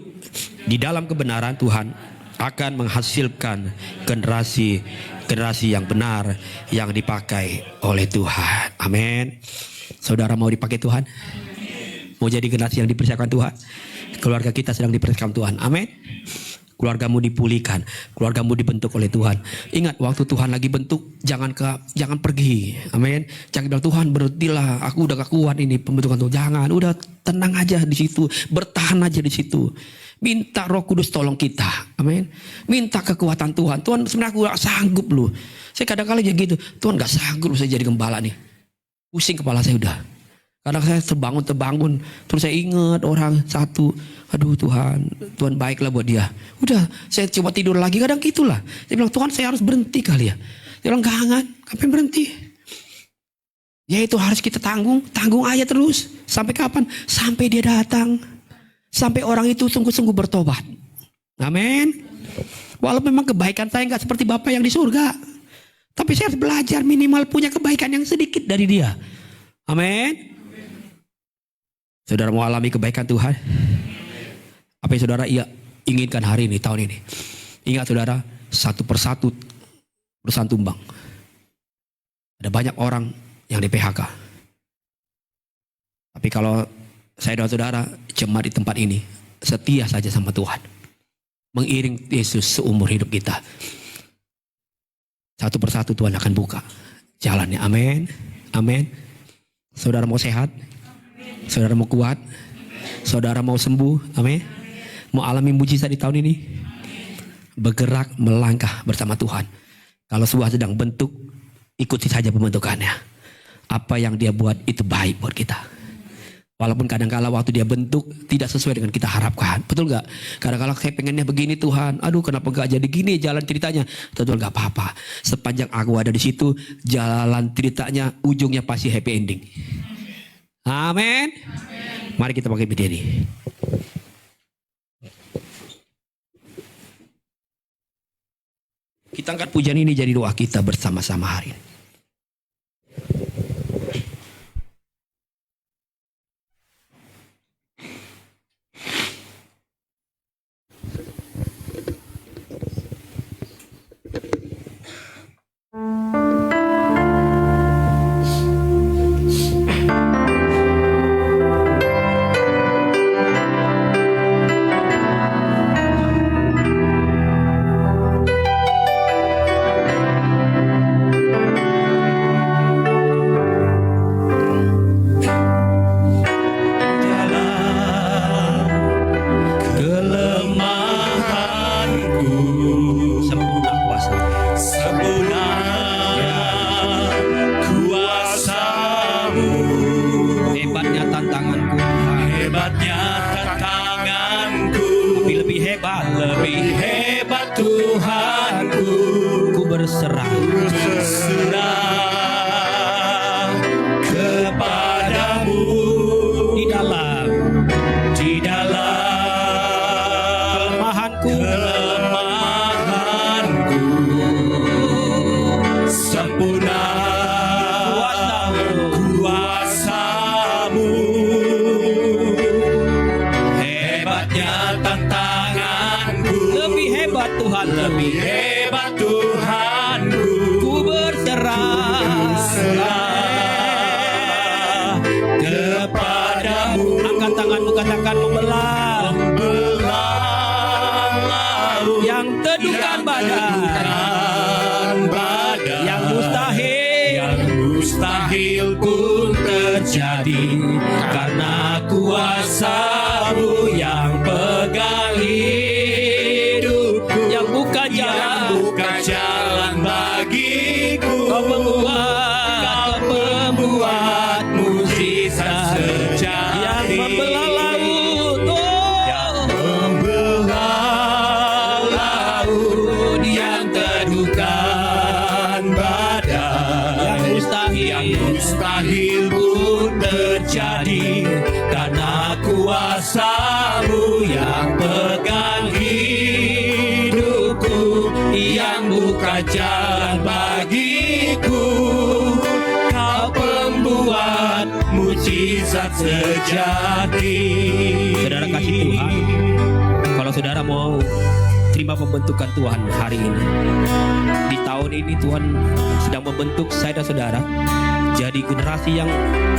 di dalam kebenaran Tuhan akan menghasilkan generasi yang benar yang dipakai oleh Tuhan. Amin. Saudara mau dipakai Tuhan? Mau jadi generasi yang dipersiapkan Tuhan? Keluarga kita sedang dipersiapkan Tuhan. Amin. Keluargamu dipulihkan, keluargamu dibentuk oleh Tuhan. Ingat, waktu Tuhan lagi bentuk, jangan pergi. Amin. Jangan bilang, Tuhan berhentilah, aku udah gak kuat ini pembentukan Tuhan. Jangan, udah tenang aja di situ, bertahan aja di situ. Minta Roh Kudus tolong kita. Amin. Minta kekuatan Tuhan. Tuhan, sebenarnya aku gak sanggup loh. Saya kadang-kadang aja gitu, Tuhan gak sanggup loh saya jadi gembala nih. Pusing kepala saya udah. Kadang saya terbangun, terus saya ingat orang satu, aduh Tuhan baiklah buat dia. Udah, saya coba tidur lagi, kadang gitulah. Saya bilang, Tuhan saya harus berhenti kali ya. Dia bilang, jangan, kapan berhenti? Ya itu harus kita tanggung aja terus. Sampai kapan? Sampai dia datang. Sampai orang itu sungguh-sungguh bertobat. Amin. Walaupun memang kebaikan saya nggak seperti Bapa yang di surga. Tapi saya harus belajar minimal punya kebaikan yang sedikit dari dia. Amin. Saudara mau alami kebaikan Tuhan? Apa yang saudara inginkan hari ini, tahun ini? Ingat saudara, satu persatu perusahaan tumbang. Ada banyak orang yang di PHK. Tapi kalau saya dan saudara jemaat di tempat ini setia saja sama Tuhan, mengiring Yesus seumur hidup kita, satu persatu Tuhan akan buka jalannya. Amin. Amin. Saudara mau sehat? Saudara mau kuat? Saudara mau sembuh? Amin. Mau alami mujizat di tahun ini? Bergerak melangkah bersama Tuhan. Kalau sebuah sedang bentuk, ikuti saja pembentukannya. Apa yang dia buat itu baik buat kita. Walaupun kadang-kala waktu dia bentuk tidak sesuai dengan kita harapkan. Betul gak? Kadang-kala saya pengennya begini Tuhan. Aduh kenapa gak jadi gini jalan ceritanya. Tuhan gak apa-apa. Sepanjang aku ada di situ, jalan ceritanya ujungnya pasti happy ending. Amin. Mari kita pakai berdiri. Kita angkat pujian ini jadi doa kita bersama-sama hari ini. lebih hebat, lebih hebat Tuhanku. ku berserah. Berserah kepadamu Di dalam kelemahanku, sempurna kuasamu, hebatnya tantanganku, lebih hebat Tuhan, lebih hebat Tuhanku. ku berserah. Kepadamu Angkat tanganmu, katakan membelah laut yang teduhkan badan, yang mustahil pun terjadi, karena kuasamu yang pegang hidupku, yang buka yang jalan. buka jalan bagiku. Kau pembuat mujizat yang sejati, membelah laut, yang membelah laut, yang teduhkan badan, yang mustahil pun terjadi, karena kuasamu yang pegang hidupku, yang buka jalan bagiku. Kau pembuat mujizat sejati. Saudara kasih Tuhan, kalau saudara mau terima pembentukan Tuhan hari ini, di tahun ini Tuhan sedang membentuk saya dan saudara jadi generasi yang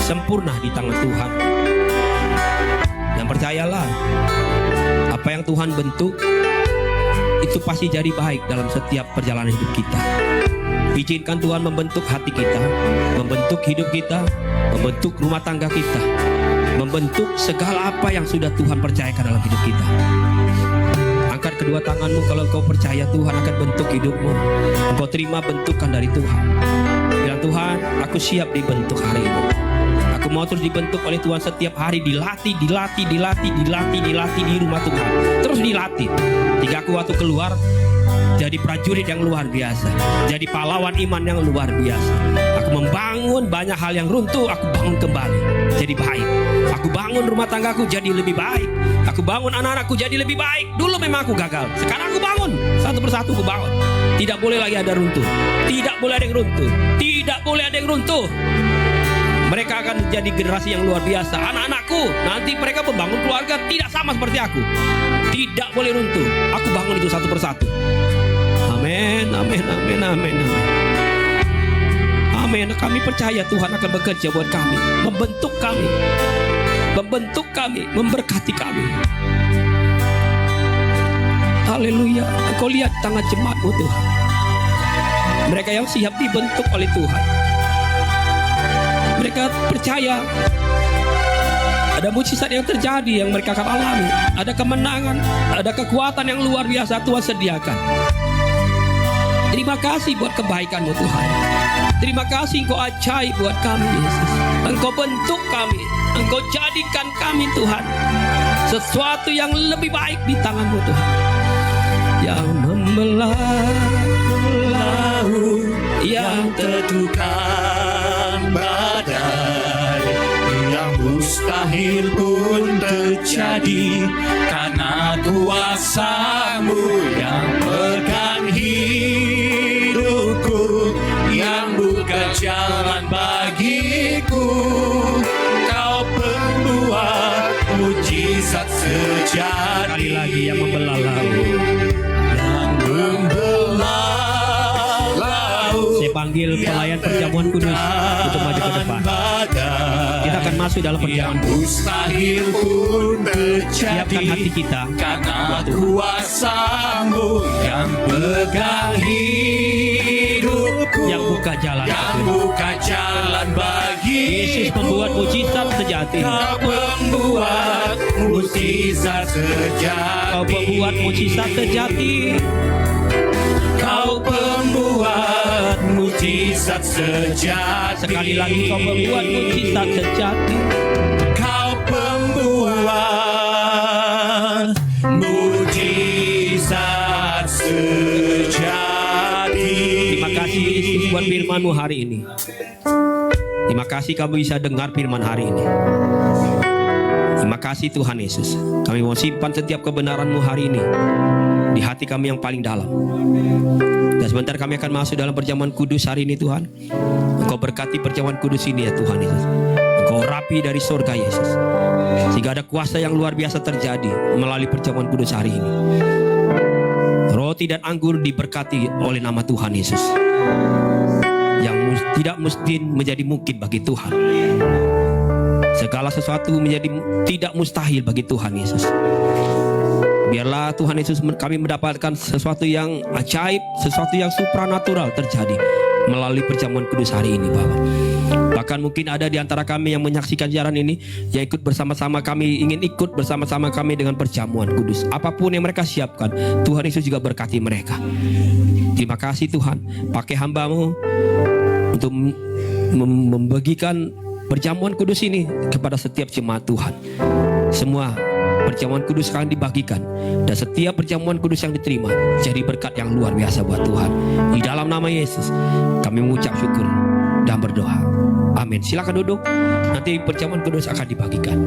sempurna di tangan Tuhan. Dan percayalah, apa yang Tuhan bentuk itu pasti jadi baik dalam setiap perjalanan hidup kita. Izinkan Tuhan membentuk hati kita, membentuk hidup kita, membentuk rumah tangga kita, membentuk segala apa yang sudah Tuhan percayakan dalam hidup kita. Angkat kedua tanganmu kalau engkau percaya Tuhan akan bentuk hidupmu. Engkau terima bentukan dari Tuhan. Bilang, Tuhan, aku siap dibentuk hari ini. Aku mau terus dibentuk oleh Tuhan setiap hari, dilatih di rumah Tuhan. Terus dilatih. Hingga aku waktu keluar jadi prajurit yang luar biasa, jadi pahlawan iman yang luar biasa. Aku membangun banyak hal yang runtuh, aku bangun kembali jadi baik. Aku bangun rumah tanggaku jadi lebih baik. Aku bangun anak-anakku jadi lebih baik. Dulu memang aku gagal, sekarang aku bangun satu persatu, aku bangun. Tidak boleh lagi ada runtuh, tidak boleh ada yang runtuh, tidak boleh ada yang runtuh. Mereka akan jadi generasi yang luar biasa. Anak-anakku nanti mereka membangun keluarga tidak sama seperti aku. Tidak boleh runtuh. Aku bangun itu satu persatu. Amin, amin, amin, amin, amin. Amin. Kami percaya Tuhan akan bekerja buat kami, membentuk kami, memberkati kami. Haleluya. Engkau lihat tangan jemaatmu Tuhan. Mereka yang siap dibentuk oleh Tuhan. Mereka percaya ada mujizat yang terjadi yang mereka akan alami. Ada kemenangan, ada kekuatan yang luar biasa Tuhan sediakan. Terima kasih buat kebaikan-Mu Tuhan. Terima kasih Engkau ajaib buat kami Yesus. Engkau bentuk kami, Engkau jadikan kami Tuhan sesuatu yang lebih baik di tangan-Mu Tuhan. Yang membelah laut, yang teduhkan badai, yang mustahil pun terjadi, karena kuasa-Mu yang pegang hidupku, yang buka jalan bagiku. Kau pembuat mujizat sejati. sekali lagi yang membelah laut. Saya panggil pelayan perjamuan kudus untuk maju ke depan. Kita akan masuk dalam perjamuan kudus. Mustahil pun Siapkan terjadi, hati kita. karena kuasa-Mu yang pegang hidupku, Yang buka jalan. yang buka jalan Yesus bagiku. membuat mujizat sejati. Kau membuat mujizat sejati. Kau membuat mujizat sejati. Kau pembuat mujizat sejati. Sekali lagi kau membuat mujizat sejati. Kau pembuat mujizat mujizat sejati. Terima kasih Yesus buat firman-Mu hari ini. Terima kasih kami bisa dengar firman hari ini. Terima kasih Tuhan Yesus. Kami mau simpan setiap kebenaran-Mu hari ini di hati kami yang paling dalam. Dan sebentar kami akan masuk dalam perjamuan kudus hari ini Tuhan. Engkau berkati perjamuan kudus ini ya Tuhan Yesus. Engkau rapi dari surga Yesus, sehingga ada kuasa yang luar biasa terjadi melalui perjamuan kudus hari ini. Roti dan anggur diberkati oleh nama Tuhan Yesus. Yang tidak mesti menjadi mungkin bagi Tuhan. Segala sesuatu menjadi tidak mustahil bagi Tuhan Yesus. Biarlah Tuhan Yesus kami mendapatkan sesuatu yang ajaib, sesuatu yang supranatural terjadi melalui perjamuan kudus hari ini Bapak. Bahkan mungkin ada di antara kami yang menyaksikan siaran ini yang ikut bersama-sama kami, ingin ikut bersama-sama kami dengan perjamuan kudus. Apapun yang mereka siapkan, Tuhan Yesus juga berkati mereka. Terima kasih Tuhan, pakai hamba-Mu untuk membagikan perjamuan kudus ini kepada setiap jemaat Tuhan. Semua perjamuan kudus akan dibagikan, dan setiap perjamuan kudus yang diterima jadi berkat yang luar biasa buat Tuhan. Di dalam nama Yesus kami mengucap syukur dan berdoa. Amin. Silakan duduk. Nanti perjamuan kudus akan dibagikan.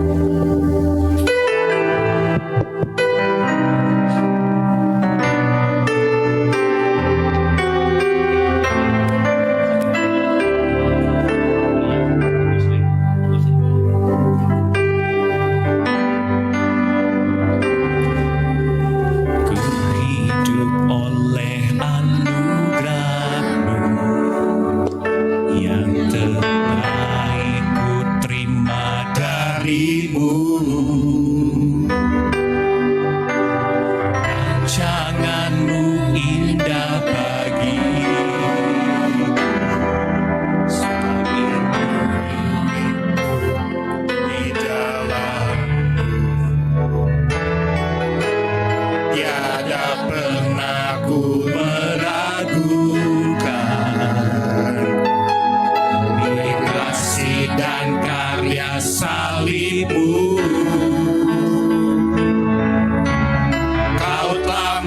Kau telah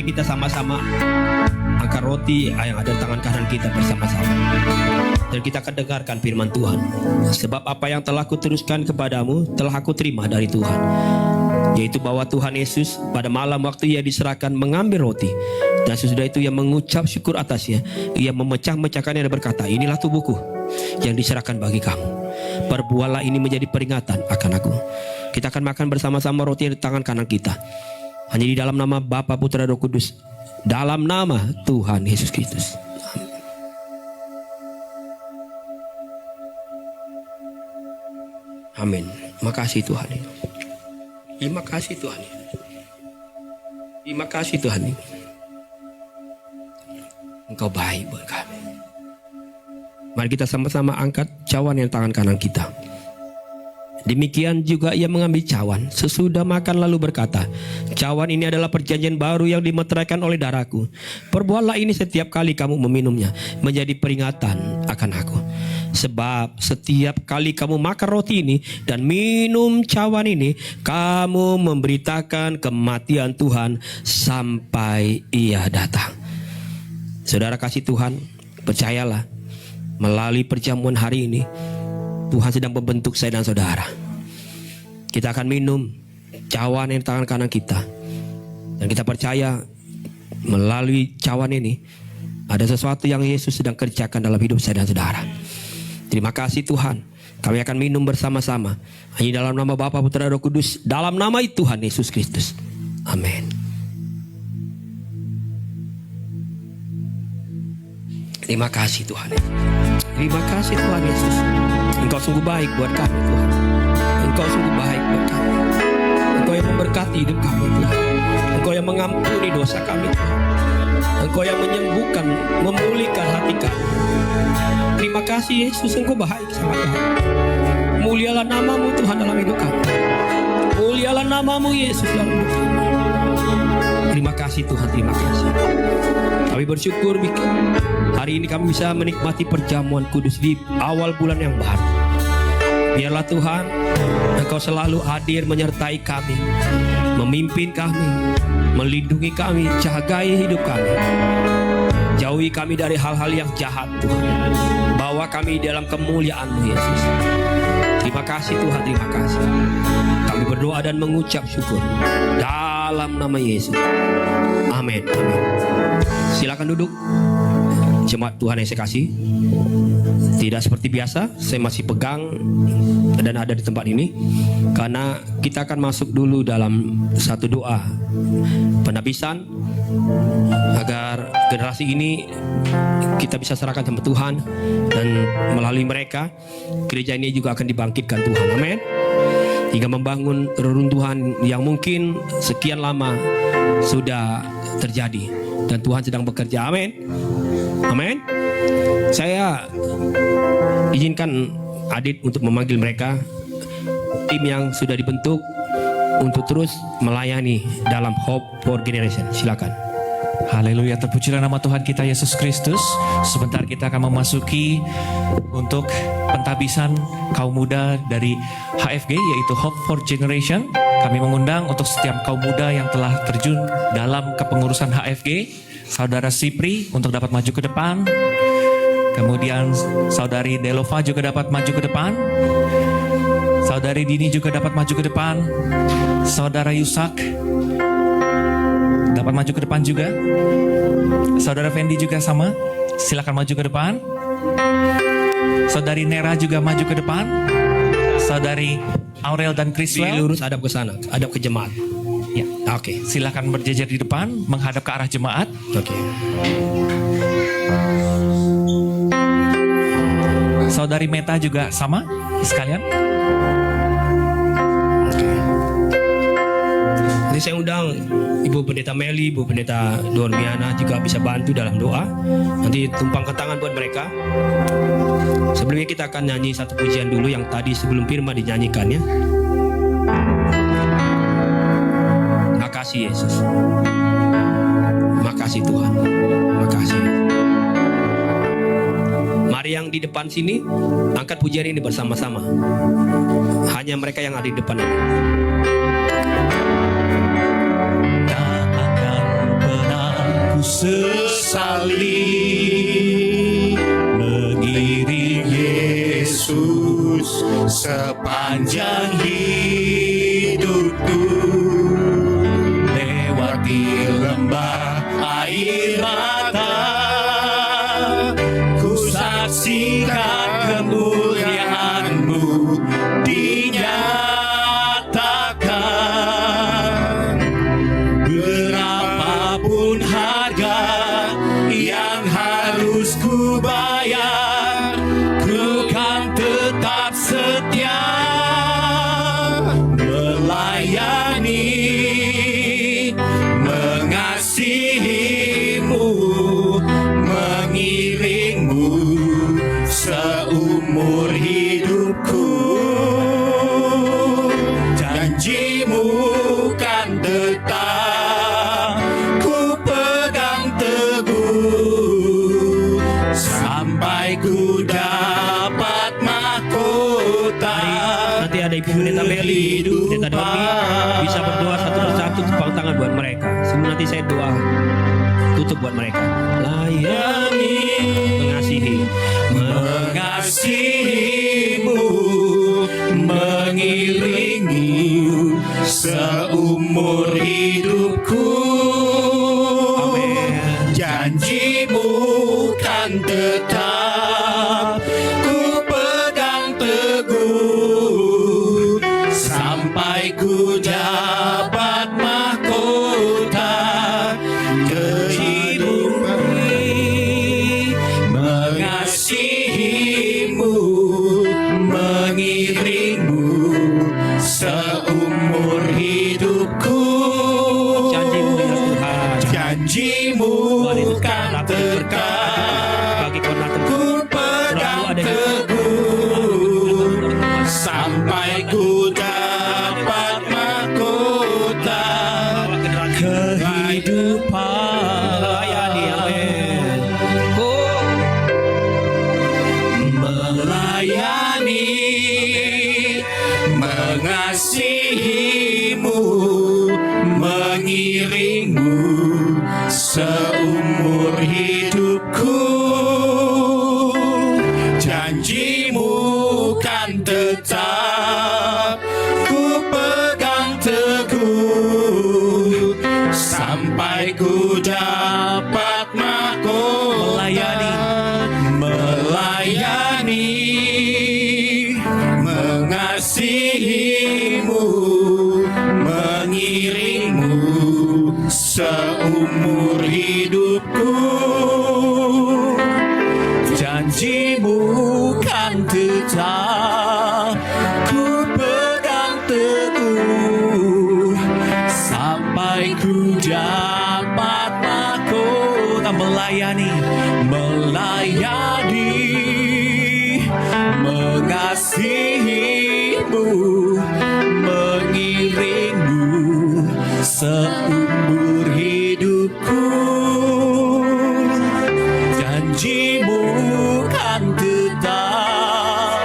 Mari kita sama-sama angkat roti yang ada di tangan kanan kita bersama-sama. Dan kita akan dengarkan firman Tuhan. Sebab apa yang telah kuteruskan kepadamu telah aku terima dari Tuhan, yaitu bahwa Tuhan Yesus pada malam waktu ia diserahkan mengambil roti, dan sesudah itu ia mengucap syukur atasnya. Ia memecah-mecahkannya dan berkata, inilah tubuhku yang diserahkan bagi kamu. Perbuatlah ini menjadi peringatan akan aku. Kita akan makan bersama-sama roti di tangan kanan kita. Hanya di dalam nama Bapa, Putra, Roh Kudus. Dalam nama Tuhan Yesus Kristus. Amin. Makasih Tuhan. Terima kasih Tuhan. Terima kasih Tuhan. Engkau baik buat kami. Mari kita sama-sama angkat cawan yang tangan kanan kita. Demikian juga ia mengambil cawan sesudah makan lalu berkata, cawan ini adalah perjanjian baru yang dimeteraikan oleh darahku. Perbuatlah ini setiap kali kamu meminumnya menjadi peringatan akan aku. Sebab setiap kali kamu makan roti ini dan minum cawan ini, kamu memberitakan kematian Tuhan sampai ia datang. Saudara kasih Tuhan, percayalah, melalui perjamuan hari ini Tuhan sedang membentuk saya dan saudara. Kita akan minum cawan yang di tangan kanan kita, dan kita percaya melalui cawan ini ada sesuatu yang Yesus sedang kerjakan dalam hidup saya dan saudara. Terima kasih Tuhan. Kami akan minum bersama-sama hanya dalam nama Bapa, Putra, Roh Kudus, dalam nama Tuhan Yesus Kristus. Amin. Terima kasih Tuhan. Terima kasih Tuhan Yesus. Engkau sungguh baik buat kami Tuhan. Engkau sungguh baik buat kami. Engkau yang memberkati hidup kami Tuhan. Engkau yang mengampuni dosa kami Tuhan. Engkau yang menyembuhkan, memulihkan hati kami. Terima kasih Yesus, Engkau baik, sangat baik. Mulialah namamu Tuhan dalam hidup kami. Mulialah namamu Yesus dalam hidup kami. Terima kasih Tuhan, terima kasih. Kami bersyukur hari ini kami bisa menikmati perjamuan kudus di awal bulan yang baru. Biarlah Tuhan, Engkau selalu hadir menyertai kami, memimpin kami, melindungi kami, jagai hidup kami. Jauhi kami dari hal-hal yang jahat Tuhan. Bawa kami dalam kemuliaan-Mu Yesus. Terima kasih Tuhan, terima kasih. Kami berdoa dan mengucap syukur dalam nama Yesus. Amin, amin. Silakan duduk. Jemaat Tuhan yang saya kasih, tidak seperti biasa saya masih pegang dan ada di tempat ini, karena kita akan masuk dulu dalam satu doa penabisan agar generasi ini kita bisa serahkan sama Tuhan, dan melalui mereka gereja ini juga akan dibangkitkan Tuhan. Amin. Hingga membangun reruntuhan yang mungkin sekian lama sudah terjadi, dan Tuhan sedang bekerja. Amin. Amin. Saya izinkan Adit untuk memanggil mereka, tim yang sudah dibentuk untuk terus melayani dalam Hope for Generation. Silakan. Haleluya, terpujilah nama Tuhan kita Yesus Kristus. Sebentar kita akan memasuki untuk pentabisan kaum muda dari HFG, yaitu Hope for Generation. Kami mengundang untuk setiap kaum muda yang telah terjun dalam kepengurusan HFG, Saudara Sipri untuk dapat maju ke depan. Kemudian Saudari Delova juga dapat maju ke depan. Saudari Dini juga dapat maju ke depan. Saudara Yusak dapat maju ke depan juga. Saudara Fendi juga sama, silakan maju ke depan. Saudari Nera juga maju ke depan. Saudari Aurel dan Chriswell lurus hadap ke sana, hadap ke jemaat. Ya, Oke. silakan berjejer di depan, menghadap ke arah jemaat. Oke. Saudari Meta juga sama, sekalian. Nanti saya undang Ibu Pendeta Meli, Ibu Pendeta Dormiana juga bisa bantu dalam doa. Nanti tumpangkan tangan buat mereka. Sebelumnya kita akan nyanyi satu pujian dulu yang tadi sebelum firman dinyanyikannya. Makasih Yesus. Makasih Tuhan. Makasih. Mari yang di depan sini angkat pujian ini bersama-sama. Hanya mereka yang ada di depan ini. Tak akan pernah sesali mengiring Yesus sepanjang hidupku, lewati lembah air mata, ku saksikan kemuliaan-Mu dinyatakan. Berapapun harga yang harus ku bayar, ku kan tetap setia melayani, mengasihi-Mu, mengiring-Mu seumur hidupku. Janji-Mu kan tetap ku pegang teguh sampai ku dapat mahkota. Nanti ada Ibu Pendeta Meli, Ibu Pendeta Doni bisa berdoa satu persatu, tepang tangan buat mereka. Sebelum nanti saya doa tutup buat mereka. Layani, mengasihi, mengasihi-Mu, mengiring-Mu seumur hidupku. Amin. Janji-Mu kan tetap ku pegang teguh sampai ku dapat mahkota kehidupan. Mengasihi-Mu, mengiring-Mu seumur hidupku. Janji-Mu ya Tuhan. Janji-Mu kan tetap bagi koordinator ku pegang teguh sampai ku dapat mahkota kehidupan. Layani, amin. Oh, Melayani, mengasihi-Mu, mengiring-Mu seumur hidupku. Janji-Mu kan tetap ku pegang teguh sampai ku dapat mahkota. Melayani, mengasihi-Mu, mengiring-Mu seumur hidupku. Janji-Mu kan tetap ku pegang teguh sampai ku dapat mahkota. Melayani, melayani, mengasihi-Mu, mengiring-Mu seumur hidupku. Janji-Mu kan tetap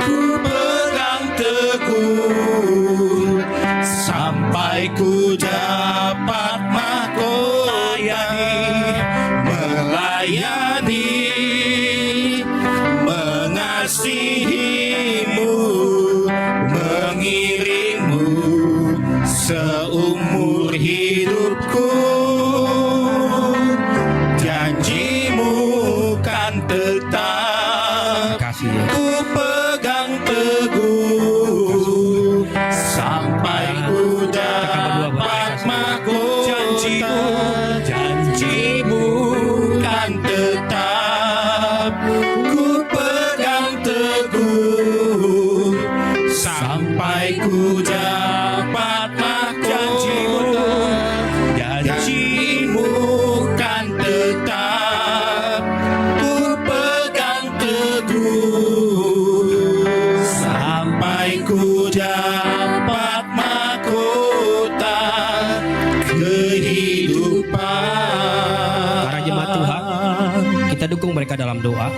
ku pegang teguh sampai ku dapat mahkota. Melayani, mengasihi-Mu, mengiring-Mu seumur hidupku. Janji-Mu kan tetap kasih ya. ku pegang teguh sampai ku dapat mahkota. Janji-Mu kan tetap ku pegang teguh sampai ku dapat mahkota. Janji-Mu kan tetap ku pegang teguh sampai ku dapat mahkota kehidupan. Para jemaat Tuhan, kita dukung mereka dalam doa.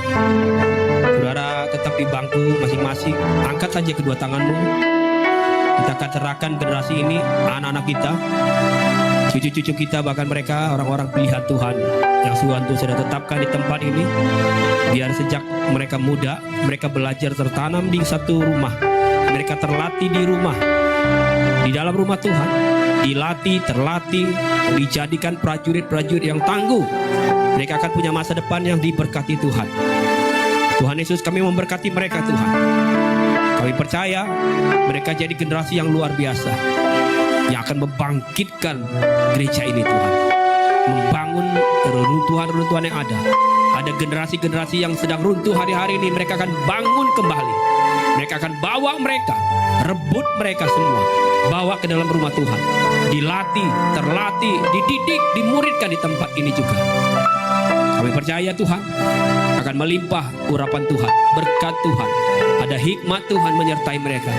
Saudara tetap di bangku masing-masing, angkat saja kedua tanganmu. Kita akan serahkan generasi ini, anak-anak kita. cucu-cucu kita, bahkan mereka orang-orang pilihan Tuhan yang Tuhan sudah tetapkan di tempat ini. Biar sejak mereka muda, mereka belajar tertanam di satu rumah. Mereka terlatih di rumah, di dalam rumah Tuhan, dilatih, terlatih, dijadikan prajurit-prajurit yang tangguh. Mereka akan punya masa depan yang diberkati Tuhan. Tuhan Yesus, kami memberkati mereka Tuhan. Kami percaya mereka jadi generasi yang luar biasa, yang akan membangkitkan gereja ini Tuhan, membangun runtuhan-runtuhan yang ada. Ada generasi-generasi yang sedang runtuh hari-hari ini, mereka akan bangun kembali. Mereka akan bawa mereka, rebut mereka semua, bawa ke dalam rumah Tuhan, dilatih, terlatih, dididik, dimuridkan di tempat ini juga. Kami percaya Tuhan akan melimpah urapan Tuhan, berkat Tuhan, ada hikmat Tuhan menyertai mereka.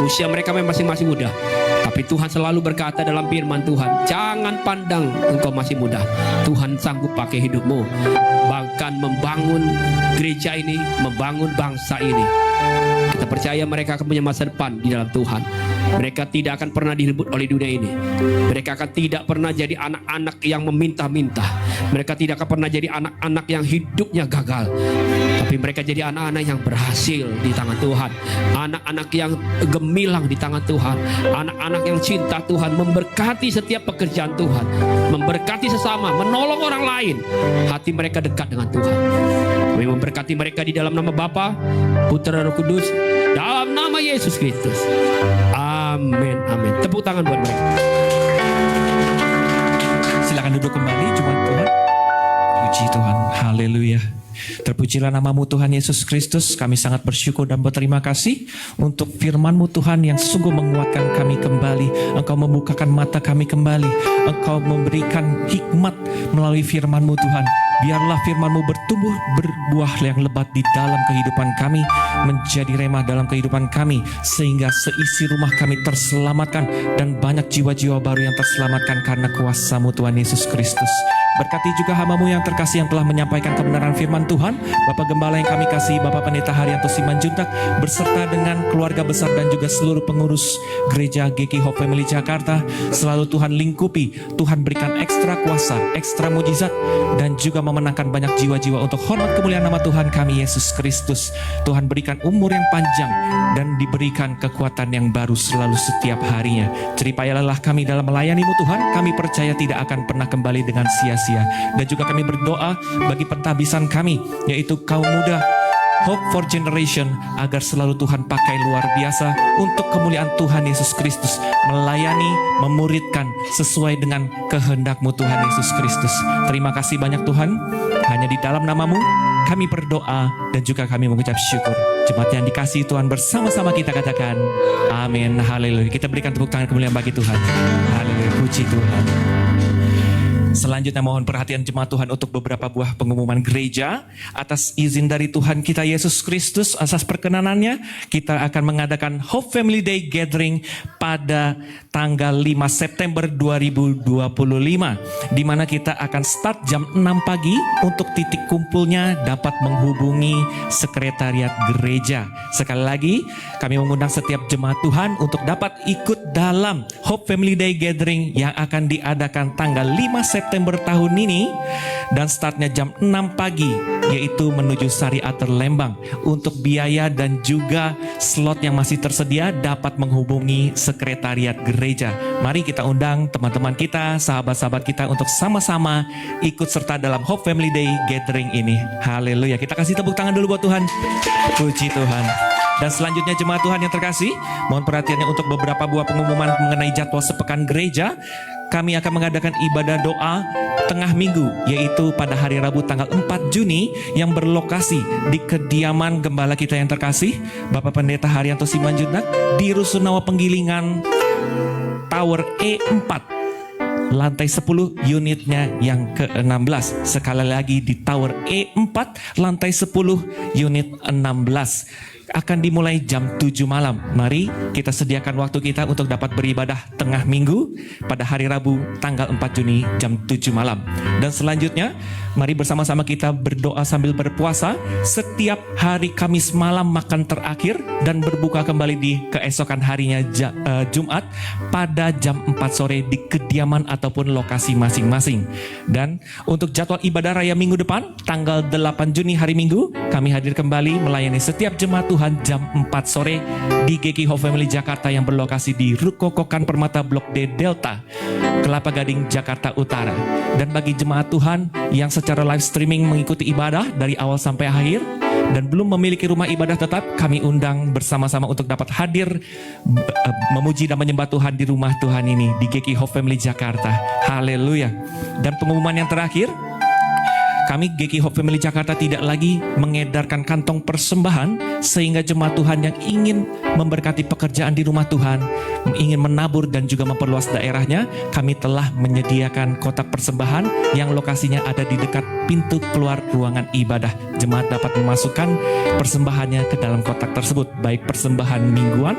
Usia mereka memang masing-masing muda, tapi Tuhan selalu berkata dalam firman Tuhan, jangan pandang engkau masih muda, Tuhan sanggup pakai hidupmu, bahkan membangun gereja ini, membangun bangsa ini. Kita percaya mereka akan punya masa depan di dalam Tuhan. Mereka tidak akan pernah direbut oleh dunia ini. Mereka akan tidak pernah jadi anak-anak yang meminta-minta. Mereka tidak akan pernah jadi anak-anak yang hidupnya gagal. Tapi mereka jadi anak-anak yang berhasil di tangan Tuhan. Anak-anak yang gemilang di tangan Tuhan. Anak-anak yang cinta Tuhan, memberkati setiap pekerjaan Tuhan, memberkati sesama, menolong orang lain. Hati mereka dekat dengan Tuhan. Kami memberkati mereka di dalam nama Bapa, Putra, Roh Kudus, dalam nama Yesus Kristus. Amin, amin. Tepuk tangan buat mereka. Silakan duduk kembali, jemaat Tuhan. Puji Tuhan, haleluya. Terpujilah namamu Tuhan Yesus Kristus. Kami sangat bersyukur dan berterima kasih untuk firman-Mu Tuhan yang sungguh menguatkan kami kembali. Engkau membukakan mata kami kembali. Engkau memberikan hikmat melalui firman-Mu Tuhan. Biarlah firman-Mu bertumbuh berbuah yang lebat di dalam kehidupan kami, menjadi remah dalam kehidupan kami, sehingga seisi rumah kami terselamatkan dan banyak jiwa-jiwa baru yang terselamatkan karena kuasa-Mu Tuhan Yesus Kristus. Berkati juga hamba-Mu yang terkasih yang telah menyampaikan kebenaran firman Tuhan, Bapak Gembala yang kami kasih, Bapak Pendeta Haryanto Simanjuntak, beserta dengan keluarga besar dan juga seluruh pengurus Gereja GKI Hope Family Jakarta. Selalu Tuhan lingkupi, Tuhan berikan ekstra kuasa, ekstra mujizat, dan juga memenangkan banyak jiwa-jiwa untuk hormat kemuliaan nama Tuhan kami Yesus Kristus. Tuhan berikan umur yang panjang dan diberikan kekuatan yang baru selalu setiap harinya. Ceripayalah kami dalam melayani-Mu Tuhan. Kami percaya tidak akan pernah kembali dengan sia-sia. Dan juga kami berdoa bagi pentabisan kami, yaitu kaum muda Hope for Generation, agar selalu Tuhan pakai luar biasa untuk kemuliaan Tuhan Yesus Kristus, melayani, memuridkan sesuai dengan kehendak-Mu Tuhan Yesus Kristus. Terima kasih banyak Tuhan. Hanya di dalam nama-Mu kami berdoa dan juga kami mengucap syukur. Jemaat yang dikasihi Tuhan, bersama-sama kita katakan amin, haleluya. Kita berikan tepuk tangan kemuliaan bagi Tuhan. Haleluya, puji Tuhan. Selanjutnya mohon perhatian jemaat Tuhan untuk beberapa buah pengumuman gereja. Atas izin dari Tuhan kita Yesus Kristus, atas perkenanannya, kita akan mengadakan Hope Family Day Gathering pada tanggal 5 September 2025. Di mana kita akan start jam 6 pagi. Untuk titik kumpulnya dapat menghubungi sekretariat gereja. Sekali lagi, kami mengundang setiap jemaat Tuhan untuk dapat ikut dalam Hope Family Day Gathering yang akan diadakan tanggal 5 September tahun ini, dan startnya jam 6 pagi, yaitu menuju Sari Ater Lembang. Untuk biaya dan juga slot yang masih tersedia dapat menghubungi sekretariat gereja. Mari kita undang teman-teman kita, sahabat-sahabat kita untuk sama-sama ikut serta dalam Hope Family Day Gathering ini. Haleluya. Kita kasih tepuk tangan dulu buat Tuhan. Puji Tuhan. Dan selanjutnya jemaat Tuhan yang terkasih, mohon perhatiannya untuk beberapa buah pengumuman mengenai jadwal sepekan gereja. Kami akan mengadakan ibadah doa tengah minggu, yaitu pada hari Rabu tanggal 4 Juni yang berlokasi di kediaman gembala kita yang terkasih, Bapak Pendeta Haryanto Simanjuntak, di Rusunawa Penggilingan Tower E4, lantai 10, unitnya yang ke-16. Sekali lagi di Tower E4, lantai 10, unit 16. Akan dimulai jam 7 malam. Mari kita sediakan waktu kita untuk dapat beribadah tengah minggu pada hari Rabu tanggal 4 Juni jam 7 malam. Dan selanjutnya Mari bersama-sama kita berdoa sambil berpuasa setiap hari Kamis malam makan terakhir dan berbuka kembali di keesokan harinya Jumat pada jam 4 sore di kediaman ataupun lokasi masing-masing. Dan untuk jadwal ibadah raya minggu depan tanggal 8 Juni hari Minggu, kami hadir kembali melayani setiap jemaat Tuhan jam 4 sore di GKI Hope Family Jakarta yang berlokasi di Ruko Kokan Permata Blok D Delta, Kelapa Gading, Jakarta Utara. Dan bagi jemaat Tuhan yang secara live streaming mengikuti ibadah dari awal sampai akhir dan belum memiliki rumah ibadah tetap, kami undang bersama-sama untuk dapat hadir memuji dan menyembah Tuhan di rumah Tuhan ini di GKI Hope Family Jakarta. Haleluya. Dan pengumuman yang terakhir, kami GKI Hope Family Jakarta tidak lagi mengedarkan kantong persembahan, sehingga jemaat Tuhan yang ingin memberkati pekerjaan di rumah Tuhan, ingin menabur dan juga memperluas daerahnya, kami telah menyediakan kotak persembahan yang lokasinya ada di dekat pintu keluar ruangan ibadah. Jemaat dapat memasukkan persembahannya ke dalam kotak tersebut, baik persembahan mingguan,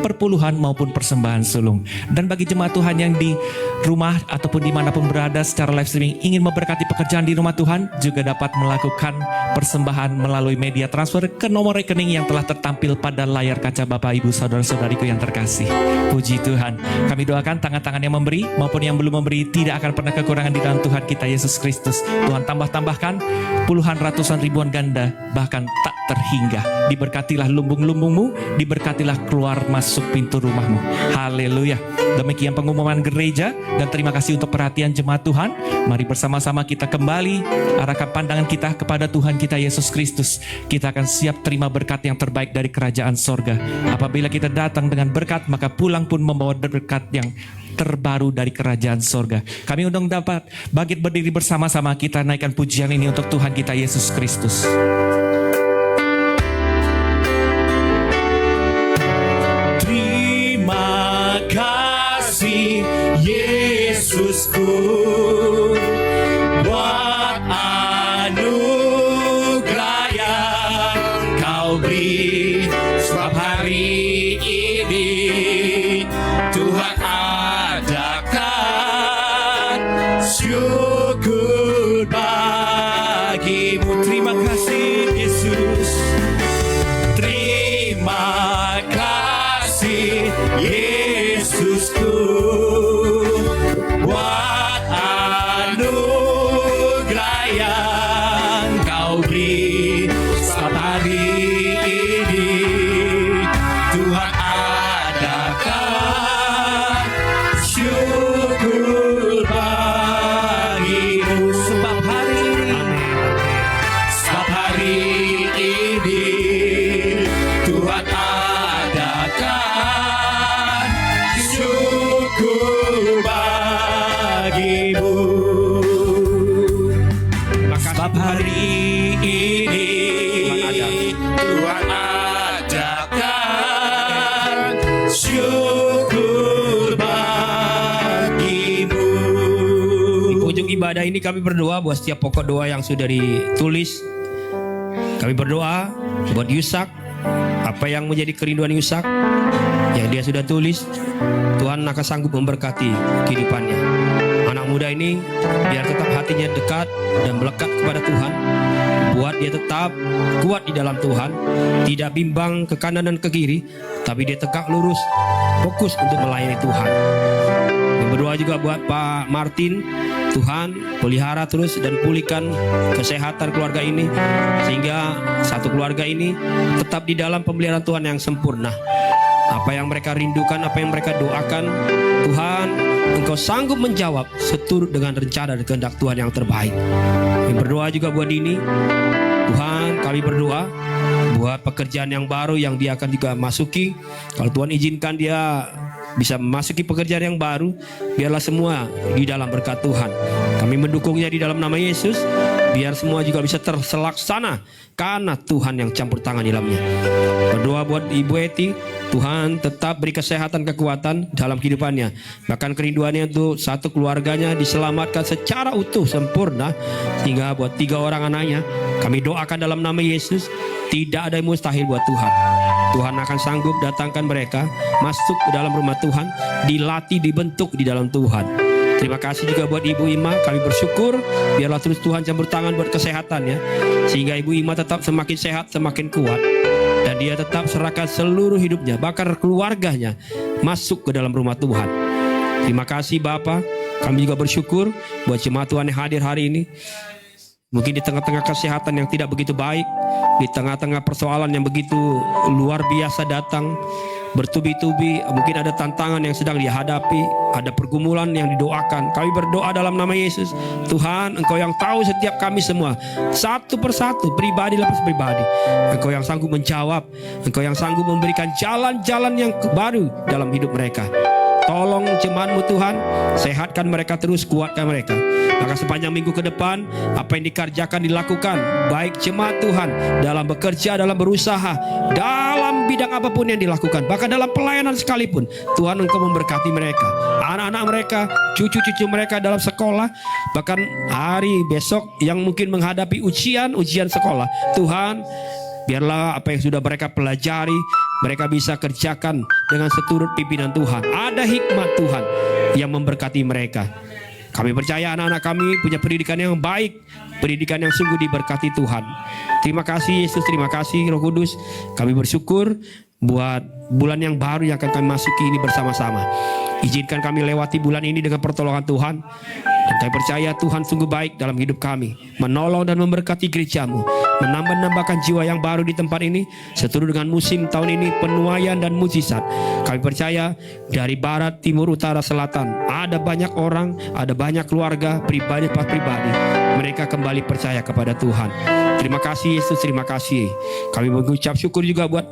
perpuluhan maupun persembahan sulung. Dan bagi jemaat Tuhan yang di rumah ataupun dimanapun berada secara live streaming ingin memberkati pekerjaan di rumah Tuhan, juga dapat melakukan persembahan melalui media transfer ke nomor rekening yang telah tertampil pada layar kaca Bapak Ibu Saudara-saudariku yang terkasih. Puji Tuhan. Kami doakan tangan-tangan yang memberi maupun yang belum memberi tidak akan pernah kekurangan di dalam Tuhan kita Yesus Kristus. Tuhan tambahkan puluhan, ratusan, ribuan ganda, bahkan tak terhingga. Diberkatilah lumbung-lumbungmu, diberkatilah keluar masuk pintu rumahmu. Haleluya. Demikian pengumuman gereja, dan terima kasih untuk perhatian jemaat Tuhan. Mari bersama-sama kita kembali arahkan pandangan kita kepada Tuhan kita Yesus Kristus. Kita akan siap terima berkat yang terbaik dari kerajaan sorga. Apabila kita datang dengan berkat, maka pulang pun membawa berkat yang terbaru dari kerajaan sorga. Kami undang dapat bangkit berdiri bersama-sama, kita naikkan pujian ini untuk Tuhan kita Yesus Kristus. Terima kasih Yesusku buat anugerah yang Kau beri. Sebab hari ini Tuhan adakan syukur bagimu. Terima kasih Yesus. Terima kasih Yesusku buat anugerah yang Kau beri. Saat hari ini Tuhan adakan syukur bagimu. Sebab hari ini Tuhan adakan syukur bagimu. Sebab hari ini Tuhan adakan syukur bagimu. Di ujung ibadah ini kami berdoa buat setiap pokok doa yang sudah ditulis. Kami berdoa buat Yusak, apa yang menjadi kerinduan Yusak yang dia sudah tulis, Tuhan akan sanggup memberkati kehidupannya. Anak muda ini biar tetap hatinya dekat dan melekat kepada Tuhan, buat dia tetap kuat di dalam Tuhan, tidak bimbang ke kanan dan ke kiri, tapi dia tegak lurus, fokus untuk melayani Tuhan. Kami berdoa juga buat Pak Martin, Tuhan pelihara terus dan pulihkan kesehatan keluarga ini, sehingga satu keluarga ini tetap di dalam pemeliharaan Tuhan yang sempurna. Apa yang mereka rindukan, apa yang mereka doakan, Tuhan Engkau sanggup menjawab seturut dengan rencana dan kehendak Tuhan yang terbaik. Kami berdoa juga buat Dini, Tuhan kami berdoa buat pekerjaan yang baru yang dia akan juga masuki. Kalau Tuhan izinkan dia bisa memasuki pekerjaan yang baru, biarlah semua di dalam berkat Tuhan. Kami mendukungnya di dalam nama Yesus, biar semua juga bisa terlaksana karena Tuhan yang campur tangan di dalamnya. Berdoa buat Ibu Eti, Tuhan tetap beri kesehatan, kekuatan dalam kehidupannya. Bahkan kerinduannya untuk satu keluarganya diselamatkan secara utuh, sempurna, sehingga buat 3 orang anaknya, kami doakan dalam nama Yesus, tidak ada yang mustahil buat Tuhan. Tuhan akan sanggup datangkan mereka masuk ke dalam rumah Tuhan, dilatih, dibentuk di dalam Tuhan. Terima kasih juga buat Ibu Ima. Kami bersyukur biarlah terus Tuhan campur tangan buat kesehatannya, sehingga Ibu Ima tetap semakin sehat, semakin kuat, dan dia tetap serahkan seluruh hidupnya, bahkan keluarganya masuk ke dalam rumah Tuhan. Terima kasih Bapa. Kami juga bersyukur buat jemaat Tuhan yang hadir hari ini. Mungkin di tengah-tengah kesehatan yang tidak begitu baik, di tengah-tengah persoalan yang begitu luar biasa datang bertubi-tubi, mungkin ada tantangan yang sedang dihadapi, ada pergumulan yang didoakan. Kami berdoa dalam nama Yesus. Tuhan, Engkau yang tahu setiap kami semua, satu persatu, pribadi lepas pribadi. Engkau yang sanggup menjawab, Engkau yang sanggup memberikan jalan-jalan yang baru dalam hidup mereka. Tolong jemaat-Mu Tuhan, sehatkan mereka terus, kuatkan mereka. Maka sepanjang minggu ke depan, apa yang dikerjakan dilakukan, baik jemaat Tuhan dalam bekerja, dalam berusaha, dalam bidang apapun yang dilakukan, bahkan dalam pelayanan sekalipun, Tuhan Engkau memberkati mereka, anak-anak mereka, cucu-cucu mereka dalam sekolah, bahkan hari besok yang mungkin menghadapi ujian sekolah. Tuhan, biarlah apa yang sudah mereka pelajari, mereka bisa kerjakan dengan seturut pimpinan Tuhan. Ada hikmat Tuhan yang memberkati mereka. Kami percaya anak-anak kami punya pendidikan yang baik, pendidikan yang sungguh diberkati Tuhan. Terima kasih Yesus, terima kasih Roh Kudus. Kami bersyukur buat bulan yang baru yang akan kami masuki ini bersama-sama. Izinkan kami lewati bulan ini dengan pertolongan Tuhan. Dan kami percaya Tuhan sungguh baik dalam hidup kami, menolong dan memberkati gereja-Mu, menambahkan jiwa yang baru di tempat ini, seturut dengan musim tahun ini penuaian dan mujizat. Kami percaya dari barat, timur, utara, selatan, ada banyak orang, ada banyak keluarga, pribadi pas pribadi, mereka kembali percaya kepada Tuhan. Terima kasih Yesus, terima kasih. Kami mengucap syukur juga buat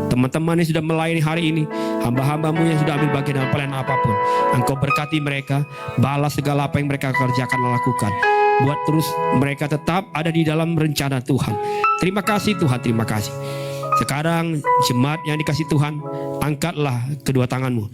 teman-teman yang sudah melayani hari ini, hamba-hamba-Mu yang sudah ambil bagian dalam pelayanan apapun. Engkau berkati mereka, balas segala apa yang mereka kerjakan dan lakukan. Buat terus mereka tetap ada di dalam rencana Tuhan. Terima kasih Tuhan, terima kasih. Sekarang jemaat yang dikasih Tuhan, angkatlah kedua tanganmu.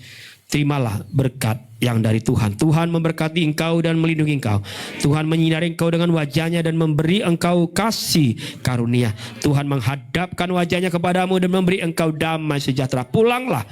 Terimalah berkat yang dari Tuhan. Tuhan memberkati engkau dan melindungi engkau. Tuhan menyinari engkau dengan wajahnya dan memberi engkau kasih karunia. Tuhan menghadapkan wajahnya kepadamu dan memberi engkau damai sejahtera. Pulanglah.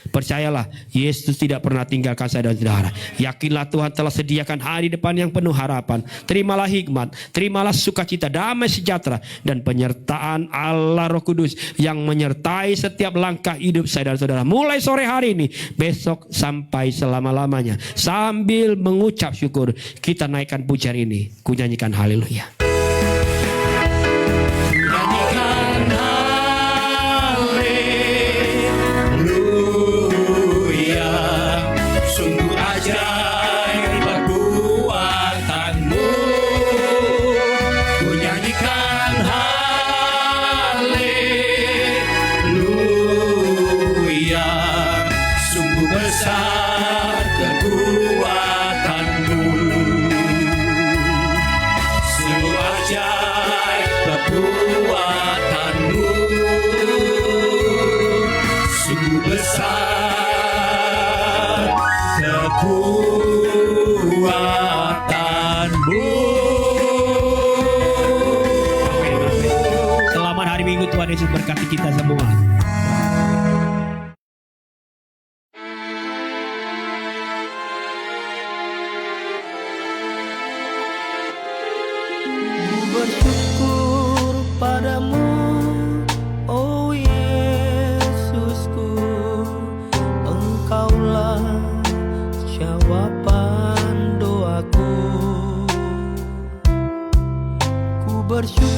Percayalah, Yesus tidak pernah tinggalkan saya dan saudara. Yakinlah Tuhan telah sediakan hari depan yang penuh harapan. Terimalah hikmat, terimalah sukacita, damai sejahtera, dan penyertaan Allah Roh Kudus yang menyertai setiap langkah hidup saya dan saudara. Mulai sore hari ini, besok sampai selama-lamanya. Sambil mengucap syukur, kita naikkan pujian ini. Ku nyanyikan haleluya. Selamat hari Minggu, Tuhan Yesus berkati kita semua. Bersyukur padamu, oh Yesusku, Engkaulah jawaban doaku. Ku bersyukur